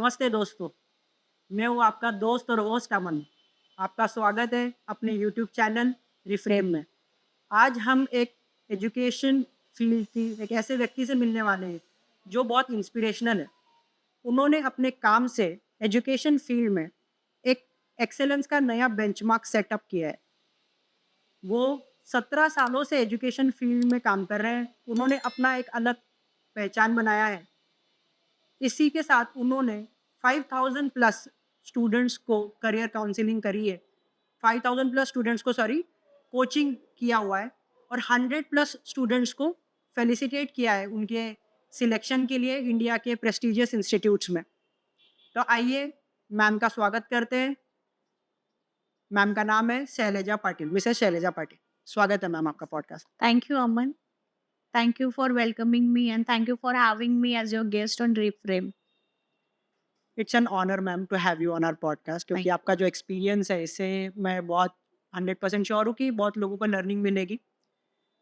नमस्ते दोस्तों, मैं हूँ आपका दोस्त और होस्ट अमन। आपका स्वागत है अपने यूट्यूब चैनल रिफ्रेम में। आज हम एक एजुकेशन फील्ड की एक ऐसे व्यक्ति से मिलने वाले हैं जो बहुत इंस्पिरेशनल है। उन्होंने अपने काम से एजुकेशन फील्ड में एक एक्सेलेंस का नया बेंचमार्क सेटअप किया है। वो 17 सालों से एजुकेशन फील्ड में काम कर रहे हैं। उन्होंने अपना एक अलग पहचान बनाया है। इसी के साथ उन्होंने 5000 प्लस स्टूडेंट्स को करियर काउंसलिंग करी है। 5000 प्लस स्टूडेंट्स को कोचिंग किया हुआ है और 100 प्लस स्टूडेंट्स को फेलिसिटेट किया है उनके सिलेक्शन के लिए इंडिया के प्रेस्टिजियस इंस्टीट्यूट्स में। तो आइए मैम का स्वागत करते हैं। मैम का नाम है शैलजा पाटिल, मिसेस शैलजा पाटिल। स्वागत है मैम आपका podcast. Thank you, Aman. Thank you for welcoming me and thank you for having me as your guest on Reframe. It's an honour ma'am to have you on our podcast, क्योंकि Thank आपका जो experience है इससे मैं बहुत 100% sure हूँ कि बहुत लोगों को लर्निंग मिलेगी।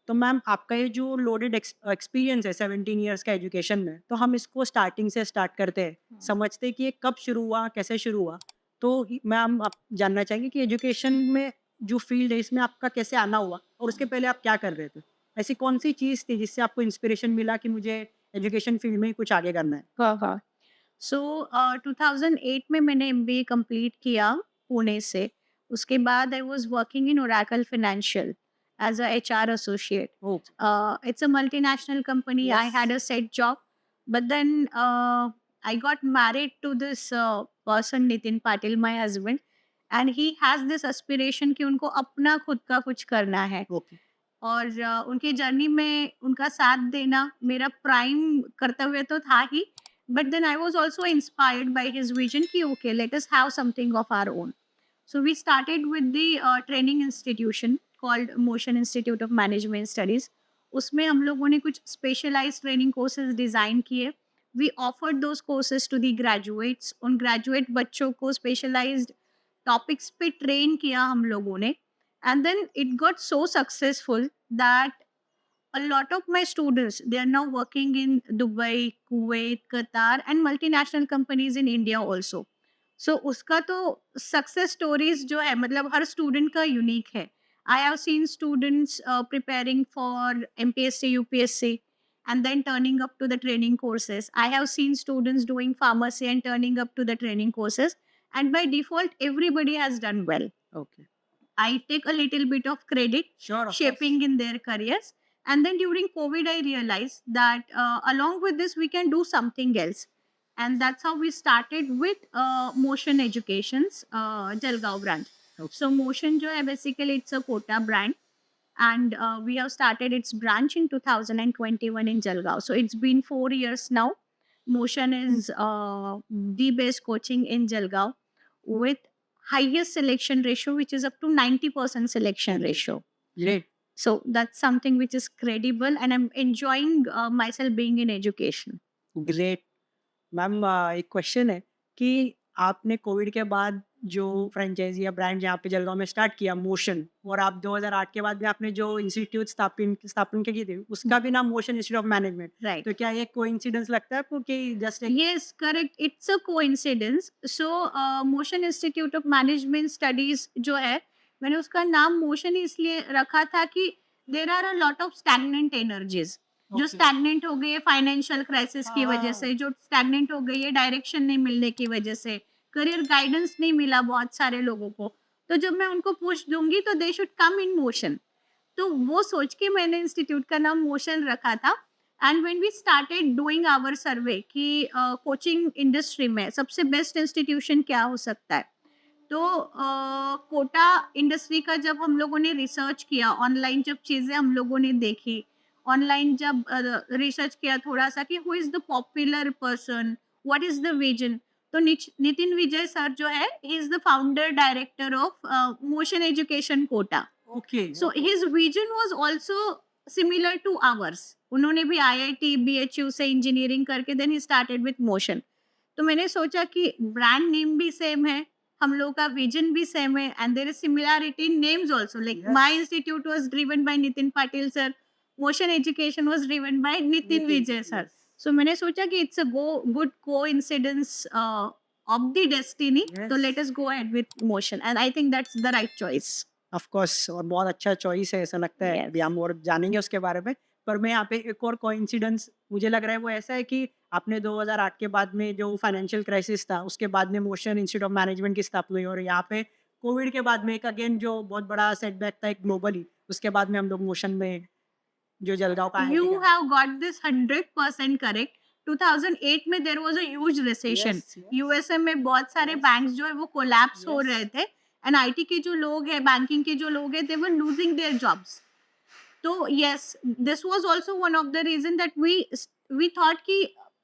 तो मैम आपका ये जो लोडेड एक्सपीरियंस है 17 ईयर्स का एजुकेशन में, तो हम इसको स्टार्टिंग से स्टार्ट करते हैं, समझते हैं कि ये कब शुरू हुआ, कैसे शुरू हुआ। तो मैम आप जानना चाहेंगे कि एजुकेशन में जो फील्ड है इसमें आपका कैसे आना हुआ और उसके पहले आप क्या कर रहे थे? ऐसी कौन सी चीज़ थी जिससे आपको इंस्पिरेशन मिला कि मुझे एजुकेशन फील्ड में ही कुछ आगे करना है? हाँ। So 2008 में मैंने MBA कंप्लीट किया पुणे से। उसके बाद I was working in Oracle financial as a HR associate. Oh, It's a multinational company. I Yes. had a set job, but then I got married to this person, Nitin Patil, my husband, and he has this aspiration कि उनको अपना खुद का कुछ करना है। Okay. और उनकी जर्नी में उनका साथ देना मेरा प्राइम कर्तव्य तो था ही, but then I was also inspired by his vision कि okay let us have something of our own. So we started with the training institution called Motion Institute of Management Studies. उसमें हम लोगों ने कुछ स्पेशलाइज्ड ट्रेनिंग कोर्सेज डिज़ाइन किए. We offered those courses to the graduates. उन graduate बच्चों को specialised topics पे ट्रेन किया हम लोगों ने. And then it got so successful that a lot of my students, they are now working in Dubai, Kuwait, Qatar and multinational companies in India also. So उसका तो success stories जो है मतलब हर student का unique है. I have seen students preparing for MPSC, UPSC and then turning up to the training courses. I have seen students doing pharmacy and turning up to the training courses, and by default everybody has done well. Okay, I take a little bit of credit sure, shaping in their careers. And then during COVID, I realized that along with this, we can do something else. And that's how we started with Motion Education's Jalgaon branch. Okay. So Motion jo hai, basically it's a Kota brand. And we have started its branch in 2021 in Jalgaon. So it's been 4 years now. Motion is the best coaching in Jalgaon with highest selection ratio, which is up to 90% selection ratio. Great. So that's something which is credible, and I'm enjoying myself being in education. Great. Ma'am एक question है कि आपने Covid के बाद जो franchise या brand यहाँ पे जलगांव में स्टार्ट किया मोशन, और आप 2008 के बाद भी आपने जो इंस्टीट्यूट स्थापन की थी उसका भी नाम motion Institute of management, Right. तो क्या ये कोइंसिडेंस लगता है आपको कि जस्ट एक Yes, correct. It's a coincidence. So, Motion Institute of Management Studies जो है, मैंने उसका नाम मोशन इसलिए रखा था कि there are a lot of stagnant energies. जो Okay. स्टैग्नेंट हो गई है फाइनेंशियल क्राइसिस की वजह से, जो स्टैग्नेंट हो गई है डायरेक्शन नहीं मिलने की वजह से, करियर गाइडेंस नहीं मिला बहुत सारे लोगों को, तो जब मैं उनको पुश दूंगी तो they should come in motion. तो वो सोच के मैंने इंस्टीट्यूट का नाम मोशन रखा था. And when we started doing our survey कि कोचिंग इंडस्ट्री में सबसे बेस्ट इंस्टीट्यूशन क्या हो सकता है, तो कोटा इंडस्ट्री का जब हम लोगों ने रिसर्च किया, ऑनलाइन जब चीज़ें हम लोगों ने देखी, ऑनलाइन जब रिसर्च किया थोड़ा सा कि who is the popular person, what is the vision, तो नितिन विजय सर जो है, he is the founder director of Motion Education Kota. Okay. So his vision was also similar to ours. उन्होंने भी IIT, BHU से इंजीनियरिंग करके then he started with motion. तो मैंने सोचा कि ब्रांड नेम भी सेम है, हम लोगों का विजन भी सेम है, and there is similarity in names also. Like Yes. my institute was driven by Nitin Patil sir, motion education was driven by Nitin Vijay sir. सो मैंने सोचा कि it's a good coincidence of the destiny, तो Yes. Let us go ahead with motion and I think that's the right choice. Of course, और बहुत अच्छा choice है ऐसा लगता है। अभी यस। हम और जानेंगे उसके बारे में। पर मैं यहाँ पे एक और कोइंसिडेंस मुझे लग रहा है वो ऐसा है कि आपने 2008 के बाद में जो फाइनेंशियल क्राइसिस था उसके बाद में मोशन इंस्टीट्यूट ऑफ मैनेजमेंट की स्थापना हुई, और यहाँ पे कोविड के बाद में एक अगेन जो बहुत बड़ा सेटबैक था एक ग्लोबली, उसके बाद में हम लोग मोशन में जो जलगांव का You आईआईटी का। have got this 100% correct। 2008 में there was a huge recession। Yes, yes, USA में बहुत सारे yes, बैंक्स जो है वो कोलैप्स हो yes, रहे थे, एंड आईटी के जो लोग हैं, बैंकिंग के जो लोग हैं, they were losing their jobs. तो yes, this was also one of the reason that we thought कि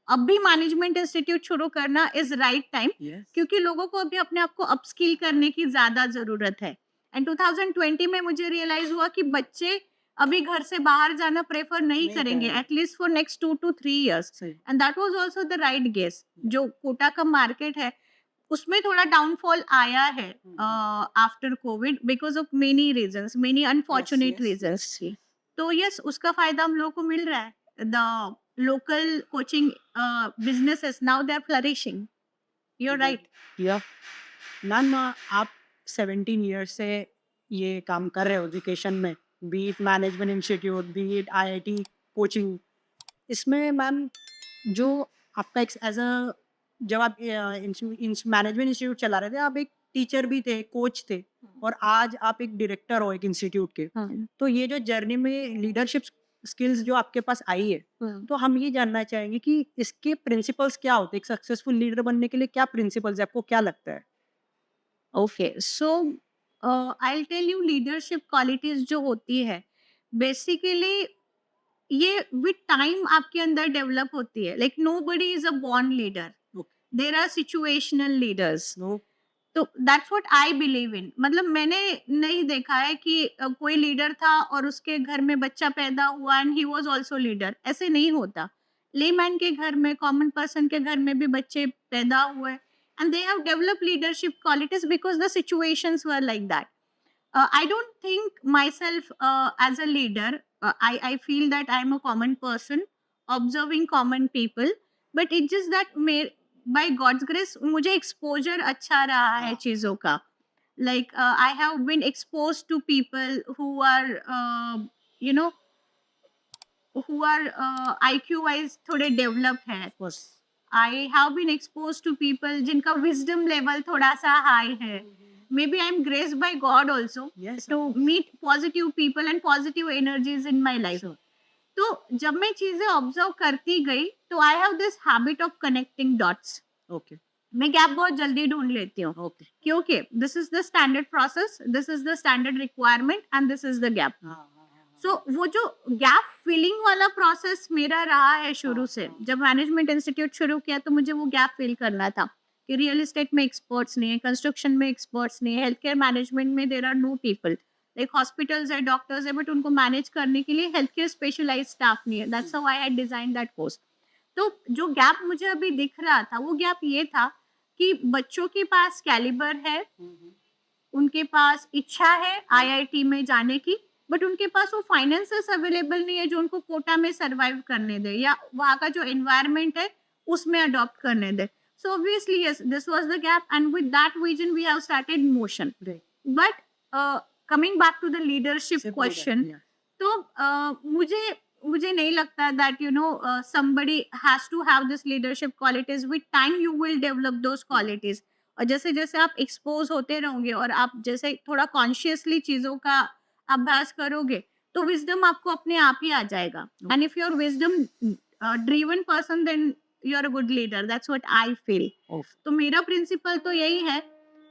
अभी मैनेजमेंट इंस्टीट्यूट शुरू करना इज राइट टाइम, yes, क्योंकि लोगों को अभी अपने आप को अपस्किल करने की ज्यादा जरूरत है। एंड 2020 में मुझे रियलाइज हुआ कि बच्चे अभी घर से बाहर जाना प्रेफर नहीं नहीं करेंगे करेंगे। At least for next 2 to 3 years। सही। And that was also the right guess. जो कोटा का मार्केट है उसमें थोड़ा डाउनफॉल आया है after Covid because of many reasons, many unfortunate yes, reasons. तो यस, उसका फायदा हम लोगों को मिल रहा है। The local coaching businesses now they are flourishing। You're right। या मैम, आप 17 ईयर्स से ये काम कर रहे हो एजुकेशन में, B it management institute, B it IIT coaching. इसमें मैम जो आपका एक एज अ, जब आप मैनेजमेंट इंस्टीट्यूट चला रहे थे, आप एक टीचर भी थे, कोच थे, और आज आप एक डायरेक्टर हो एक इंस्टीट्यूट के। हाँ। तो ये जो जर्नी में लीडरशिप स्किल्स जो आपके पास आई है, तो हम ये जानना चाहेंगे कि इसके प्रिंसिपल्स क्या होते हैं? एक सक्सेसफुल लीडर बनने के लिए क्या प्रिंसिपल्स है, आपको क्या लगता है? Okay, so I tell you, leadership qualities जो होती है बेसिकली ये विद टाइम आपके अंदर डेवलप होती है। Like nobody is a born leader, there are situational leaders. No. तो that's what I believe in. मतलब मैंने नहीं देखा है कि कोई लीडर था और उसके घर में बच्चा पैदा हुआ and he was also leader, ऐसे नहीं होता। लेमैन के घर में, कॉमन पर्सन के घर में भी बच्चे पैदा हुए and they have developed leadership qualities because the situations were like that. I don't think myself as a leader. I feel that I'm a common person observing common people, but it's just that by God's grace मुझे exposure अच्छा रहा है चीजों का। Like I have been exposed to people who are you know who are IQ wise थोड़े developed हैं। बस। I have been exposed to people जिनका wisdom level थोड़ा सा high है। Maybe I'm graced by God also Yes, to meet positive people and positive energies in my life। sure. तो जब मैं चीजें ऑब्जर्व करती गई तो I have this habit of connecting dots. Okay, मैं गैप बहुत जल्दी ढूंढ लेती हूँ, ओके। क्योंकि this is the standard process, this is the standard requirement and this is the gap. हाँ, हाँ, हाँ, सो वो जो गैप फिलिंग वाला प्रोसेस मेरा रहा है शुरू से। हाँ। जब मैनेजमेंट इंस्टीट्यूट शुरू किया तो मुझे वो गैप फिल करना था कि रियल एस्टेट में एक्सपर्ट्स नहीं है, कंस्ट्रक्शन में एक्सपर्ट्स नहीं है, हेल्थ केयर मैनेजमेंट में there are no people. Like hospitals है, डॉक्टर्स है, बट उनको मैनेज करने के लिए हेल्थ केयर स्पेशलाइज स्टाफ नहीं है। That's how I had design that course. तो जो गैप मुझे अभी दिख रहा था वो गैप ये था कि बच्चों के पास कैलिबर है, उनके पास इच्छा है आईआईटी में जाने की, बट उनके पास वो फाइनेंसेस अवेलेबल नहीं है जो उनको कोटा में सरवाइव करने दे या वहाँ का जो एनवायरनमेंट है उसमें अडॉप्ट करने दे। So obviously, yes, this was the gap, and with that vision, we have started motion. Right. But coming back to the leadership Simple question, that, yeah. तो मुझे नहीं लगता that somebody has to have this leadership qualities. With time, you will develop those qualities. और जैसे जैसे आप expose होते रहोगे और आप जैसे थोड़ा कॉन्शियसली चीजों का अभ्यास करोगे तो विजडम आपको अपने आप ही आ जाएगा। And if your wisdom driven person then you are a good leader. That's what I feel. तो मेरा प्रिंसिपल तो यही है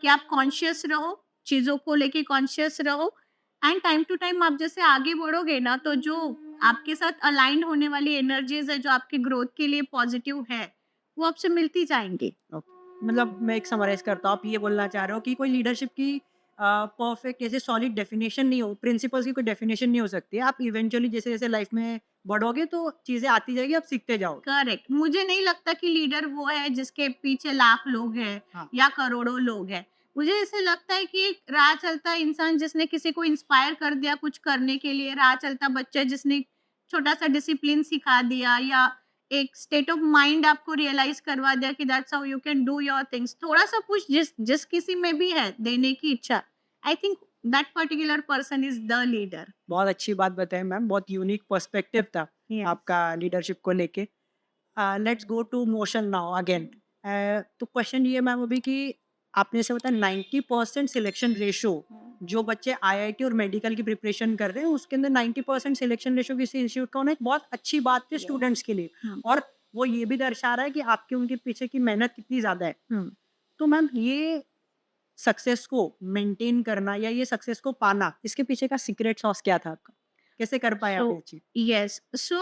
कि आप कॉन्शियस रहो, चीजों को लेके कॉन्शियस रहो, एंड टाइम टू टाइम आप जैसे आगे बढ़ोगे ना तो जो आपके साथ अलाइंड होने वाली एनर्जीज है जो आपके ग्रोथ के लिए पॉजिटिव है वो आपसे मिलती जाएंगी। मतलब मैं एक समराइज करता हूँ, आप ये बोलना चाह रहे हो कि कोई लीडरशिप की परफेक्ट ऐसे सॉलिड डेफिनेशन नहीं हो, प्रिंसिपल्स की कोई डेफिनेशन नहीं हो सकती है। आप इवेंचुअली जैसे जैसे लाइफ में बढ़ोगे तो चीजें आती जाएगी, आप सीखते जाओगे। करेक्ट। मुझे नहीं लगता कि लीडर वो है जिसके पीछे लाख लोग हैं हाँ। या करोड़ों लोग हैं। मुझे ऐसे लगता है कि एक राह चलता इंसान जिसने किसी को इंस्पायर कर दिया कुछ करने के लिए, राह चलता बच्चा जिसने छोटा सा डिसिप्लिन सिखा दिया, या एक स्टेट ऑफ माइंड आपको रियलाइज करवा दिया कि that's how you can do your things. थोड़ा सा पुश जिस जिस किसी में भी है देने की इच्छा, I think that particular person is the leader. बहुत अच्छी बात बताई मैम, बहुत यूनिक पर्सपेक्टिव था आपका लीडरशिप को लेके। Let's go to Motion now again. तो क्वेश्चन ये मैम अभी कि आपने से बताया 90% सिलेक्शन रेशो, जो बच्चे आईआईटी और मेडिकल की प्रिपरेशन कर रहे हैं उसके अंदर 90% सिलेक्शन रेशो किसी इंस्टीट्यूट का होना एक बहुत अच्छी बात है स्टूडेंट्स के लिए, और वो ये भी दर्शा रहा है कि आपके उनके पीछे की मेहनत कितनी ज़्यादा है। तो मैम ये सक्सेस को मेंटेन करना या ये सक्सेस को पाना, इसके पीछे का सीक्रेट सॉस क्या था आपका? कैसे कर पाए आप So, ये चीज? yes, so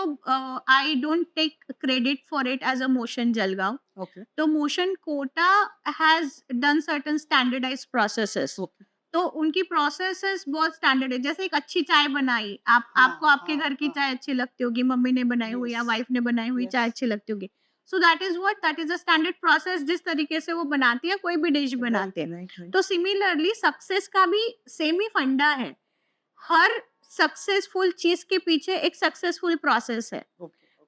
I don't take credit for it as a Motion Jalgaon. Okay तो Motion Kota has done certain standardized processes. Okay तो उनकी प्रोसेसेस बहुत स्टैंडर्ड है। जैसे एक अच्छी चाय बनाई, आपको आपके घर की चाय अच्छी लगती होगी, मम्मी ने बनाई हुई या Yes. वाइफ ने बनाई हुई Yes. चाय अच्छी लगती होगी। So that is a standard process, जिस तरीके से वो बनाती है कोई भी डिश बनाते हैं। तो सिमिलरली सक्सेस का भी सेम ही फंडा है। हर सक्सेसफुल चीज के पीछे एक सक्सेसफुल प्रोसेस है।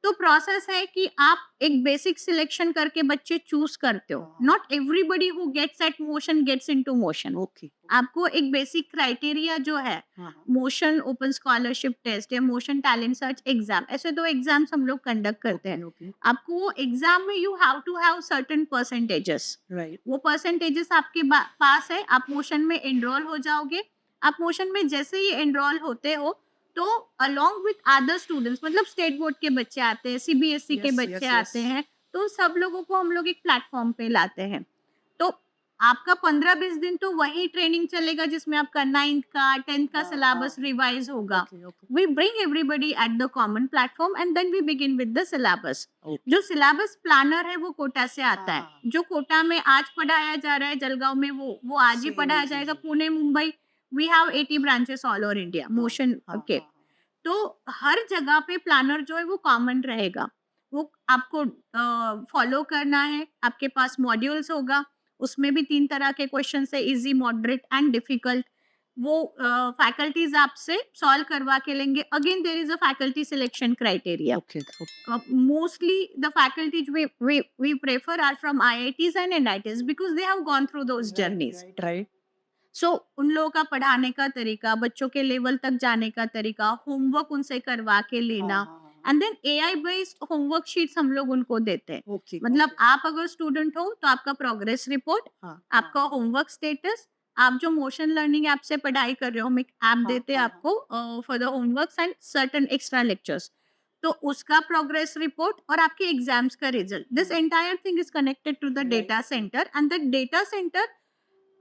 तो प्रोसेस है कि आप एक बेसिक सिलेक्शन करके बच्चे चूज करते हो। Not everybody who gets at Motion gets into Motion. Okay आपको एक बेसिक क्राइटेरिया जो है, मोशन ओपन स्कॉलरशिप टेस्ट या मोशन टैलेंट सर्च एग्जाम, ऐसे दो एग्जाम्स हम लोग कंडक्ट करते हैं। ओके आपको वो एग्जाम में you have to have certain percentages. Right वो परसेंटेजेस आपके पास है, आप मोशन में एनरोल हो जाओगे। आप मोशन में जैसे ही एनरोल होते हो तो अलोंग विथ अदर स्टूडेंट्स, मतलब स्टेट बोर्ड के बच्चे आते हैं, सीबीएसई के Yes, बच्चे yes, आते yes. हैं, तो सब लोगों को हम लोग एक प्लेटफॉर्म पे लाते हैं। तो आपका 15-20 दिन तो वही ट्रेनिंग चलेगा जिसमें आपका 9th का 10th का हाँ, सिलेबस हाँ। रिवाइज होगा। Okay okay We bring everybody at the common platform and then we begin with the syllabus. Okay जो सिलेबस प्लानर है वो कोटा से आता है। हाँ। जो कोटा में आज पढ़ाया जा रहा है जलगांव में, वो आज ही Same पढ़ाया चीज़ जाएगा। है। Pune, Mumbai, we have 80 branches all over India Motion के। तो हर जगह पे प्लानर जो है वो कॉमन रहेगा। वो आपको फॉलो करना है। आपके पास मॉड्यूल्स होगा, उसमें भी 3 तरह के क्वेश्चन है, इजी, मॉडरेट एंड डिफिकल्ट। वो फैकल्टीज आपसे सॉल्व करवा के लेंगे। Again there is a faculty selection criteria. Okay Mostly the faculties we prefer are from IITs and NITs because they have gone through those journeys. Right so उन लोगों का पढ़ाने का तरीका, बच्चों के लेवल तक जाने का तरीका, होमवर्क उनसे करवा के लेना, and then AI based homework sheets हम लोग उनको देते हैं। ओके मतलब आप अगर स्टूडेंट हो तो आपका प्रोग्रेस रिपोर्ट, आपका होमवर्क स्टेटस, आप जो मोशन लर्निंग ऐप से पढ़ाई कर रहे हो, हम एक ऐप देते हैं आपको for the homeworks and certain extra lectures, तो उसका प्रोग्रेस रिपोर्ट और आपके एग्जाम्स का result, this entire thing is connected to the data centre and the data centre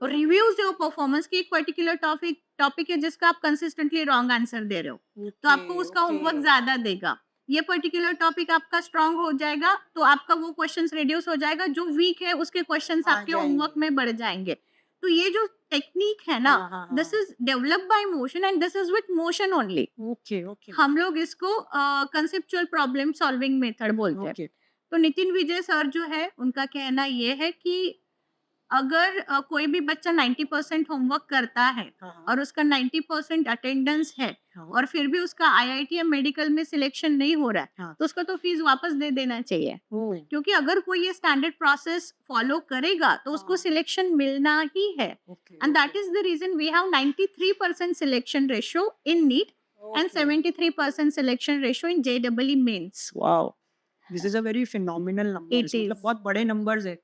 reviews your performance की। एक पर्टिकुलर टॉपिक है जिसका आप कंसिस्टेंटली रॉन्ग आंसर दे रहे हो, तो आपको उसका होमवर्क ज्यादा देगा। ये पर्टिकुलर टॉपिक आपका स्ट्रांग हो जाएगा तो आपका वो क्वेश्चंस रिड्यूस हो जाएगा। जो वीक है उसके क्वेश्चंस आ आपके जाएंगे। होमवर्क में बढ़ जाएंगे। तो ये जो टेक्निक है ना, this is developed by motion and this is with motion only. Okay okay हम लोग इसको कंसेप्चुअल प्रॉब्लम सॉल्विंग मेथड बोलते हैं। ओके तो नितिन विजय सर जो है, उनका कहना ये है कि अगर कोई भी बच्चा 90% होमवर्क करता है और उसका 90% अटेंडेंस है और फिर भी उसका आईआईटी या मेडिकल में सिलेक्शन नहीं हो रहा है, हाँ। तो उसको तो फीस वापस दे देना चाहिए। क्योंकि अगर कोई ये स्टैंडर्ड प्रोसेस फॉलो करेगा तो उसको सिलेक्शन मिलना ही है। And that is the reason we have 93% selection ratio in NEET and 73% selection ratio in JEE mains. Wow, this is a very phenomenal number. It मतलब is. बहुत बड़े नंबर्स है।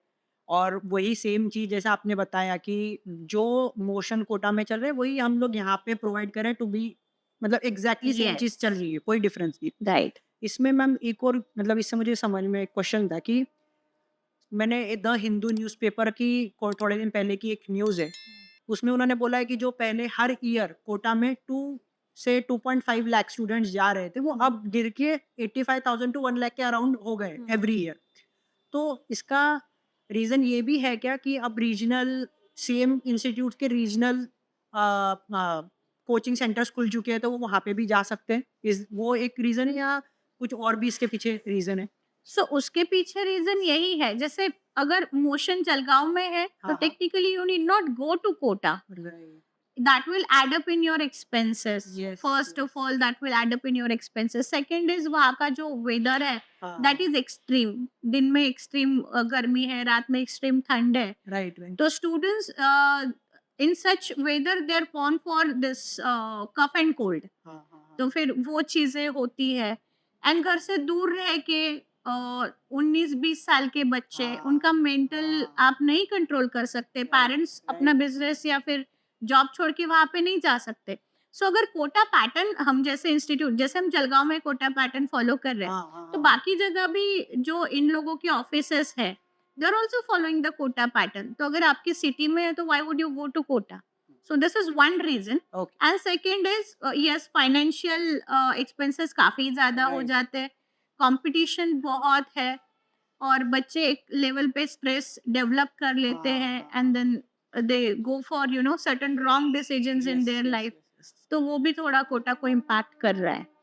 और वही सेम चीज जैसा आपने बताया कि जो मोशन कोटा में चल रहे हैं वही हम लोग यहाँ पे प्रोवाइड करें टू बी, मतलब एग्जैक्टली सेम Yes. चीज चल रही है, कोई डिफरेंस नहीं। Right. इसमें मैम एक और, मतलब इससे मुझे समझ में एक क्वेश्चन था कि मैंने द हिंदू न्यूज़पेपर की थोड़े दिन पहले की एक न्यूज़ है, उसमें उन्होंने बोला है कि जो पहले हर ईयर कोटा में 2 से 2.5 लाख स्टूडेंट्स जा रहे थे, वो अब गिर के 85,000 टू 1 लाख के अराउंड हो गए एवरी ईयर। तो इसका रीज़न ये भी है क्या कि अब रीजनल सेम इंस्टीट्यूट के रीजनल कोचिंग सेंटर्स खुल चुके हैं तो वो वहाँ पे भी जा सकते हैं? वो एक रीज़न है या कुछ और भी इसके पीछे रीज़न है? सो उसके पीछे रीजन यही है, जैसे अगर मोशन जलगांव में है तो हाँ। Technically you need not go to Kota. that will add up in your expenses. Yes, First of yes. all, that will add up in your expenses. Second is वहाँ का जो weather है, हाँ, that is extreme. दिन में extreme गर्मी है, रात में extreme ठंड है. Right, right. तो students in such weather they are prone for this cough and cold. हाँ, हाँ, हाँ. तो फिर वो चीजें होती है. एंड घर से दूर रह के 19-20 साल के बच्चे, हाँ, उनका मेंटल हाँ. आप नहीं कंट्रोल कर सकते. राइट, पेरेंट्स अपना राइट. बिजनेस या फिर जॉब छोड़ के वहां पे नहीं जा सकते. सो अगर कोटा पैटर्न हम जैसे इंस्टीट्यूट, जैसे हम जलगांव में कोटा पैटर्न फॉलो कर रहे हैं, हाँ, हाँ, तो हाँ. बाकी जगह भी जो इन लोगों के ऑफिसेस है, they are also following the Kota pattern. तो अगर आपकी सिटी में है तो why would you go to Kota? So this is one reason. Okay. And second is yes, financial expenses काफी ज्यादा हो राइट. जाते हैं. कंपटीशन बहुत है और बच्चे एक लेवल पे स्ट्रेस डेवलप कर लेते हाँ, हैं हाँ, and then they go for certain wrong decisions in yes, there yes, life. Yes, yes. तो वो भी थोड़ा कोटा को इम्पैक्ट कर रहा है.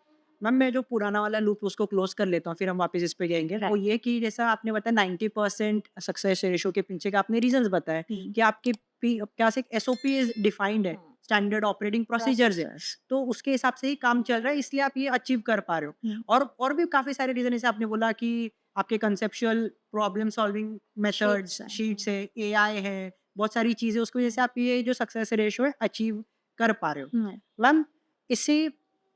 मैम, मैं जो पुराना वाला लूप उसको क्लोज कर लेता हूँ, फिर हम वापस इस पे जाएंगे. वो राइट. ये कि जैसा आपने बताया 90% सक्सेस रेशो के पीछे का आपने रीजंस बताए कि आपके क्या से एसओपी इज डिफाइंड है, स्टैंडर्ड ऑपरेटिंग प्रोसीजर्स है, तो उसके हिसाब से ही काम चल रहा है, इसलिए आप ये अचीव कर पा रहे हो. और भी काफी सारे रीजन, जैसे आपने बोला कि आपके conceptual problem solving methods, Sheets है. शीट्स है, एआई है, बहुत सारी चीजें, उसकी वजह से आप ये जो सक्सेस रेशो है अचीव कर पा रहे हो. मैम, इससे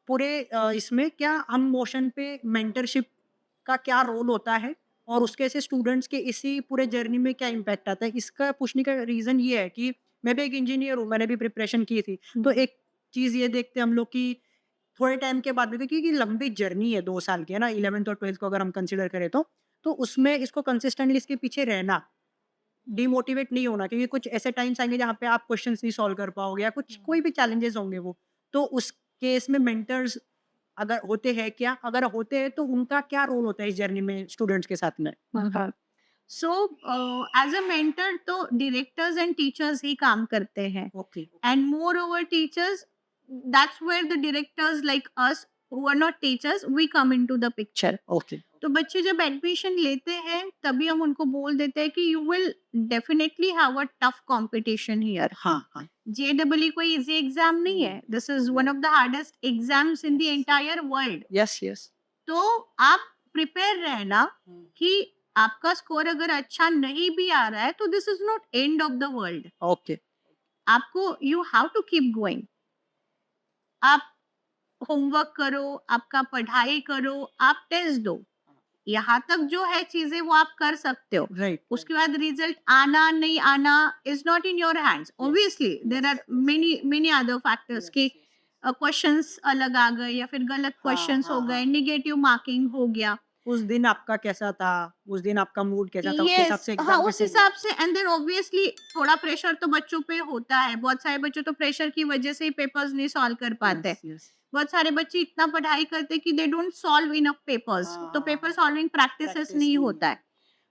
पूरे इसमें क्या हम मोशन पे मेंटरशिप का क्या रोल होता है और उसके से स्टूडेंट्स के इसी पूरे जर्नी में क्या इम्पैक्ट आता है? इसका पूछने का रीज़न ये है कि मैं भी एक इंजीनियर हूँ, मैंने भी प्रिपरेशन की थी. तो एक चीज़ ये देखते हैं हम लोग कि थोड़े टाइम के बाद भी, क्योंकि लंबी जर्नी है 2 साल की, है ना, 11th और 12th को अगर हम कंसिडर करें तो उसमें इसको कंसिस्टेंटली इसके पीछे रहना, डिमोटिवेट नहीं होना, क्योंकि कुछ ऐसे टाइम्स आएँगे जहाँ पे आप क्वेश्चंस नहीं सॉल्व कर पाओगे या कुछ कोई भी चैलेंजेस होंगे वो. तो उस केस में मेंटर्स अगर होते हैं क्या? अगर होते हैं तो उनका क्या रोल होता है इस जर्नी में स्टूडेंट्स के साथ में? सो एज अ मेंटर तो डायरेक्टर्स एंड टीचर्स ही काम करते हैं. Okay. And moreover teachers, that's where the directors like us who are not teachers, we come into the picture. Okay. तो बच्चे जब एडमिशन लेते हैं तभी हम उनको बोल देते हैं कि you will definitely have a tough competition here. हाँ, हाँ. जेडब्ल्यू कोई इजी एग्जाम नहीं है. This is one of the hardest exams in the entire world. Yes, yes. तो आप प्रिपेयर रहना कि आपका स्कोर अगर अच्छा नहीं भी आ रहा है तो this is not end of the world. Okay. आपको you have to keep going. आप होमवर्क करो, आपका पढ़ाई करो, आप टेस्ट दो. यहाँ तक जो है चीजें वो आप कर सकते हो. राइट. उसके बाद रिजल्ट आना नहीं आना is not in your hands. Obviously there are many other factors कि क्वेश्चंस अलग आ गए या फिर गलत क्वेश्चंस हो गए, निगेटिव मार्किंग हो गया. उस दिन आपका कैसा था? उस दिन आपका मूड कैसा था? उसके हिसाब यस, से हाँ, एग्जाम उस हिसाब से. एंड देन ऑब्वियसली थोड़ा प्रेशर तो बच्चों पे होता है. बहुत सारे बच्चों तो प्रेशर की वजह से ही पेपर्स नहीं सॉल्व कर पाते. बहुत सारे बच्चे इतना पढ़ाई करते कि they don't solve enough papers. तो पेपर सॉल्विंग प्रैक्टिसेस नहीं होता है.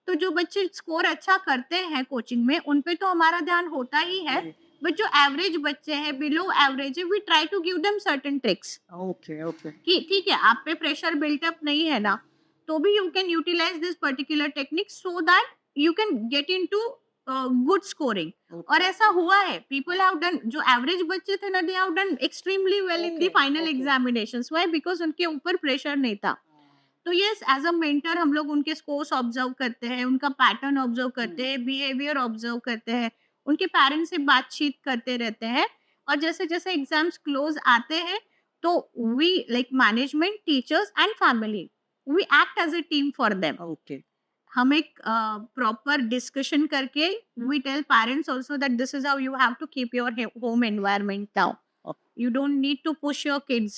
तो जो बच्चे स्कोर अच्छा करते हैं कोचिंग में उन पे तो हमारा ध्यान होता ही है. बट जो एवरेज बच्चे हैं, बिलो एवरेज है, we try to give them certain tricks. Okay, okay. कि ठीक है आप पे प्रेशर बिल्टअप नहीं है ना, तो भी you can utilise this particular technique so that you can get into good scoring. और ऐसा हुआ है. पीपल हैव डन, जो एवरेज बच्चे थे ना, they have done extremely well in the final examinations. Why? Because उनके ऊपर प्रेशर नहीं था. तो यस, एज अ मेंटर हम लोग उनके स्कोर्स ऑब्जर्व करते हैं, उनका पैटर्न ऑब्जर्व करते हैं, बिहेवियर ऑब्जर्व करते हैं, उनके पेरेंट्स से बातचीत करते रहते हैं. और जैसे जैसे एग्जाम्स क्लोज आते हैं तो we like management, teachers and family, we act as a team for them. Okay. हम एक प्रॉपर डिस्कशन करके we tell parents also that this is how you have to keep your home environment now. You don't need to push your kids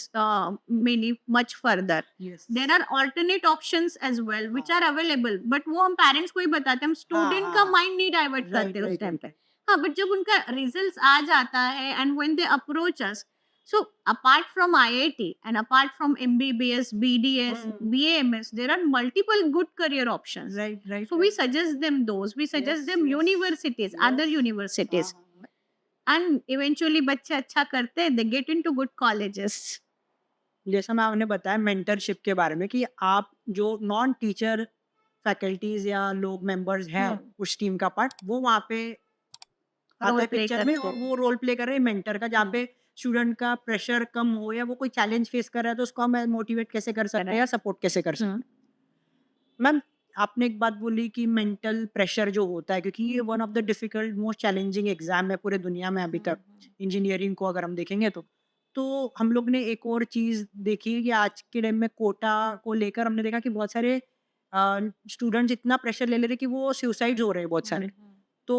much further. Yes. There are alternate options as well which are available, but वो हम parents को ही बताते हैं. हम student का mind नहीं divert करते उस टाइम पे. हाँ, बट जब उनका रिजल्ट्स आ जाता है and when they approach us, so apart from IIT and apart from MBBS, BDS, BAMS, there are multiple good career options. Right. So we suggest them those. We suggest them universities, other universities. And eventually बच्चे अच्छा करते हैं, they get into good colleges. जैसा मैं आपने बताया mentorship के बारे में कि आप जो नॉन टीचर फैकल्टीज या लोग मेंबर्स हैं उस टीम का पार्ट, वो वहाँ पे आता रोल है प्ले पिक्चर में, करते और हैं। वो रोल प्ले कर रहे हैं मेंटर का, जहाँ हुँ, पे स्टूडेंट का प्रेशर कम हो या वो कोई चैलेंज फेस कर रहा है, तो उसको हम मोटिवेट कैसे कर सकते हैं या करेक्ट। सपोर्ट कैसे कर सकते हुँ, हैं। मैम, आपने एक बात बोली कि मेंटल प्रेशर जो होता है, क्योंकि ये one of the difficult most challenging exam है पूरे दुनिया में अभी हुँ, तक, हुँ। इंजीनियरिंग को अगर हम देखेंगे तो हम लोग ने एक और चीज़ देखी है कि आज के टाइम में कोटा को लेकर हमने देखा कि बहुत सारे स्टूडेंट्स इतना प्रेशर ले ले रहे कि वो सुसाइड हो रहे हैं बहुत हुँ, सारे। हुँ। तो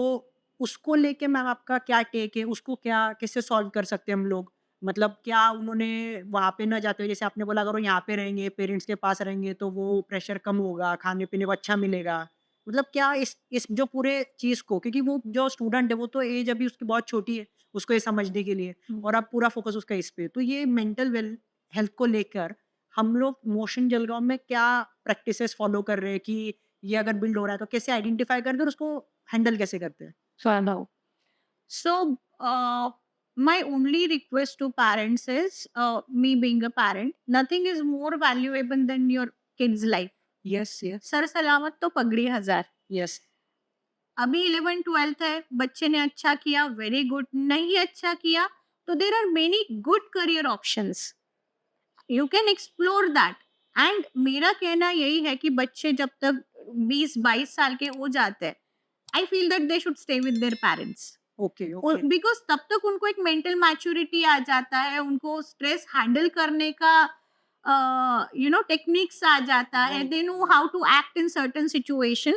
उसको लेके मैम आपका क्या टेक है? उसको क्या कैसे सॉल्व कर सकते हैं हम लोग? मतलब क्या उन्होंने वहाँ पे ना जाते हुए, जैसे आपने बोला अगर वो यहाँ पे रहेंगे, पेरेंट्स के पास रहेंगे तो वो प्रेशर कम होगा, खाने-पीने को अच्छा मिलेगा। मतलब क्या इस जो पूरे चीज़ को, क्योंकि वो जो स्टूडेंट है वो तो एज अभी उसकी बहुत छोटी है, उसको ये समझने के लिए, हुँ। और अब पूरा फोकस उसका इस पे है। तो ये मेंटल हेल्थ को लेकर हम लोग मोशन जलगाँव में क्या प्रैक्टिसेस फॉलो कर रहे हैं कि ये अगर बिल्ड हो रहा है तो कैसे आइडेंटिफाई करते हैं और उसको हैंडल कैसे करते हैं? Follow. So, my only request to parents is, me being a parent, nothing is more valuable than your kid's life. Yes, yes, sir सलामत तो पगड़ी हजार। यस। अभी 11th-12th है, बच्चे ने अच्छा किया, वेरी गुड। नहीं अच्छा किया, तो there are many good career options, you can explore that. And मेरा कहना यही है कि बच्चे जब तक 20-22 साल के हो जाते हैं, I feel that they should stay with their parents. Okay, okay. Because तब तक उनको एक मेंटल मैच्योरिटी आ जाता है, उनको स्ट्रेस हैंडल करने का टेक्निक्स आ जाता है, right, they know right. How to act in certain situation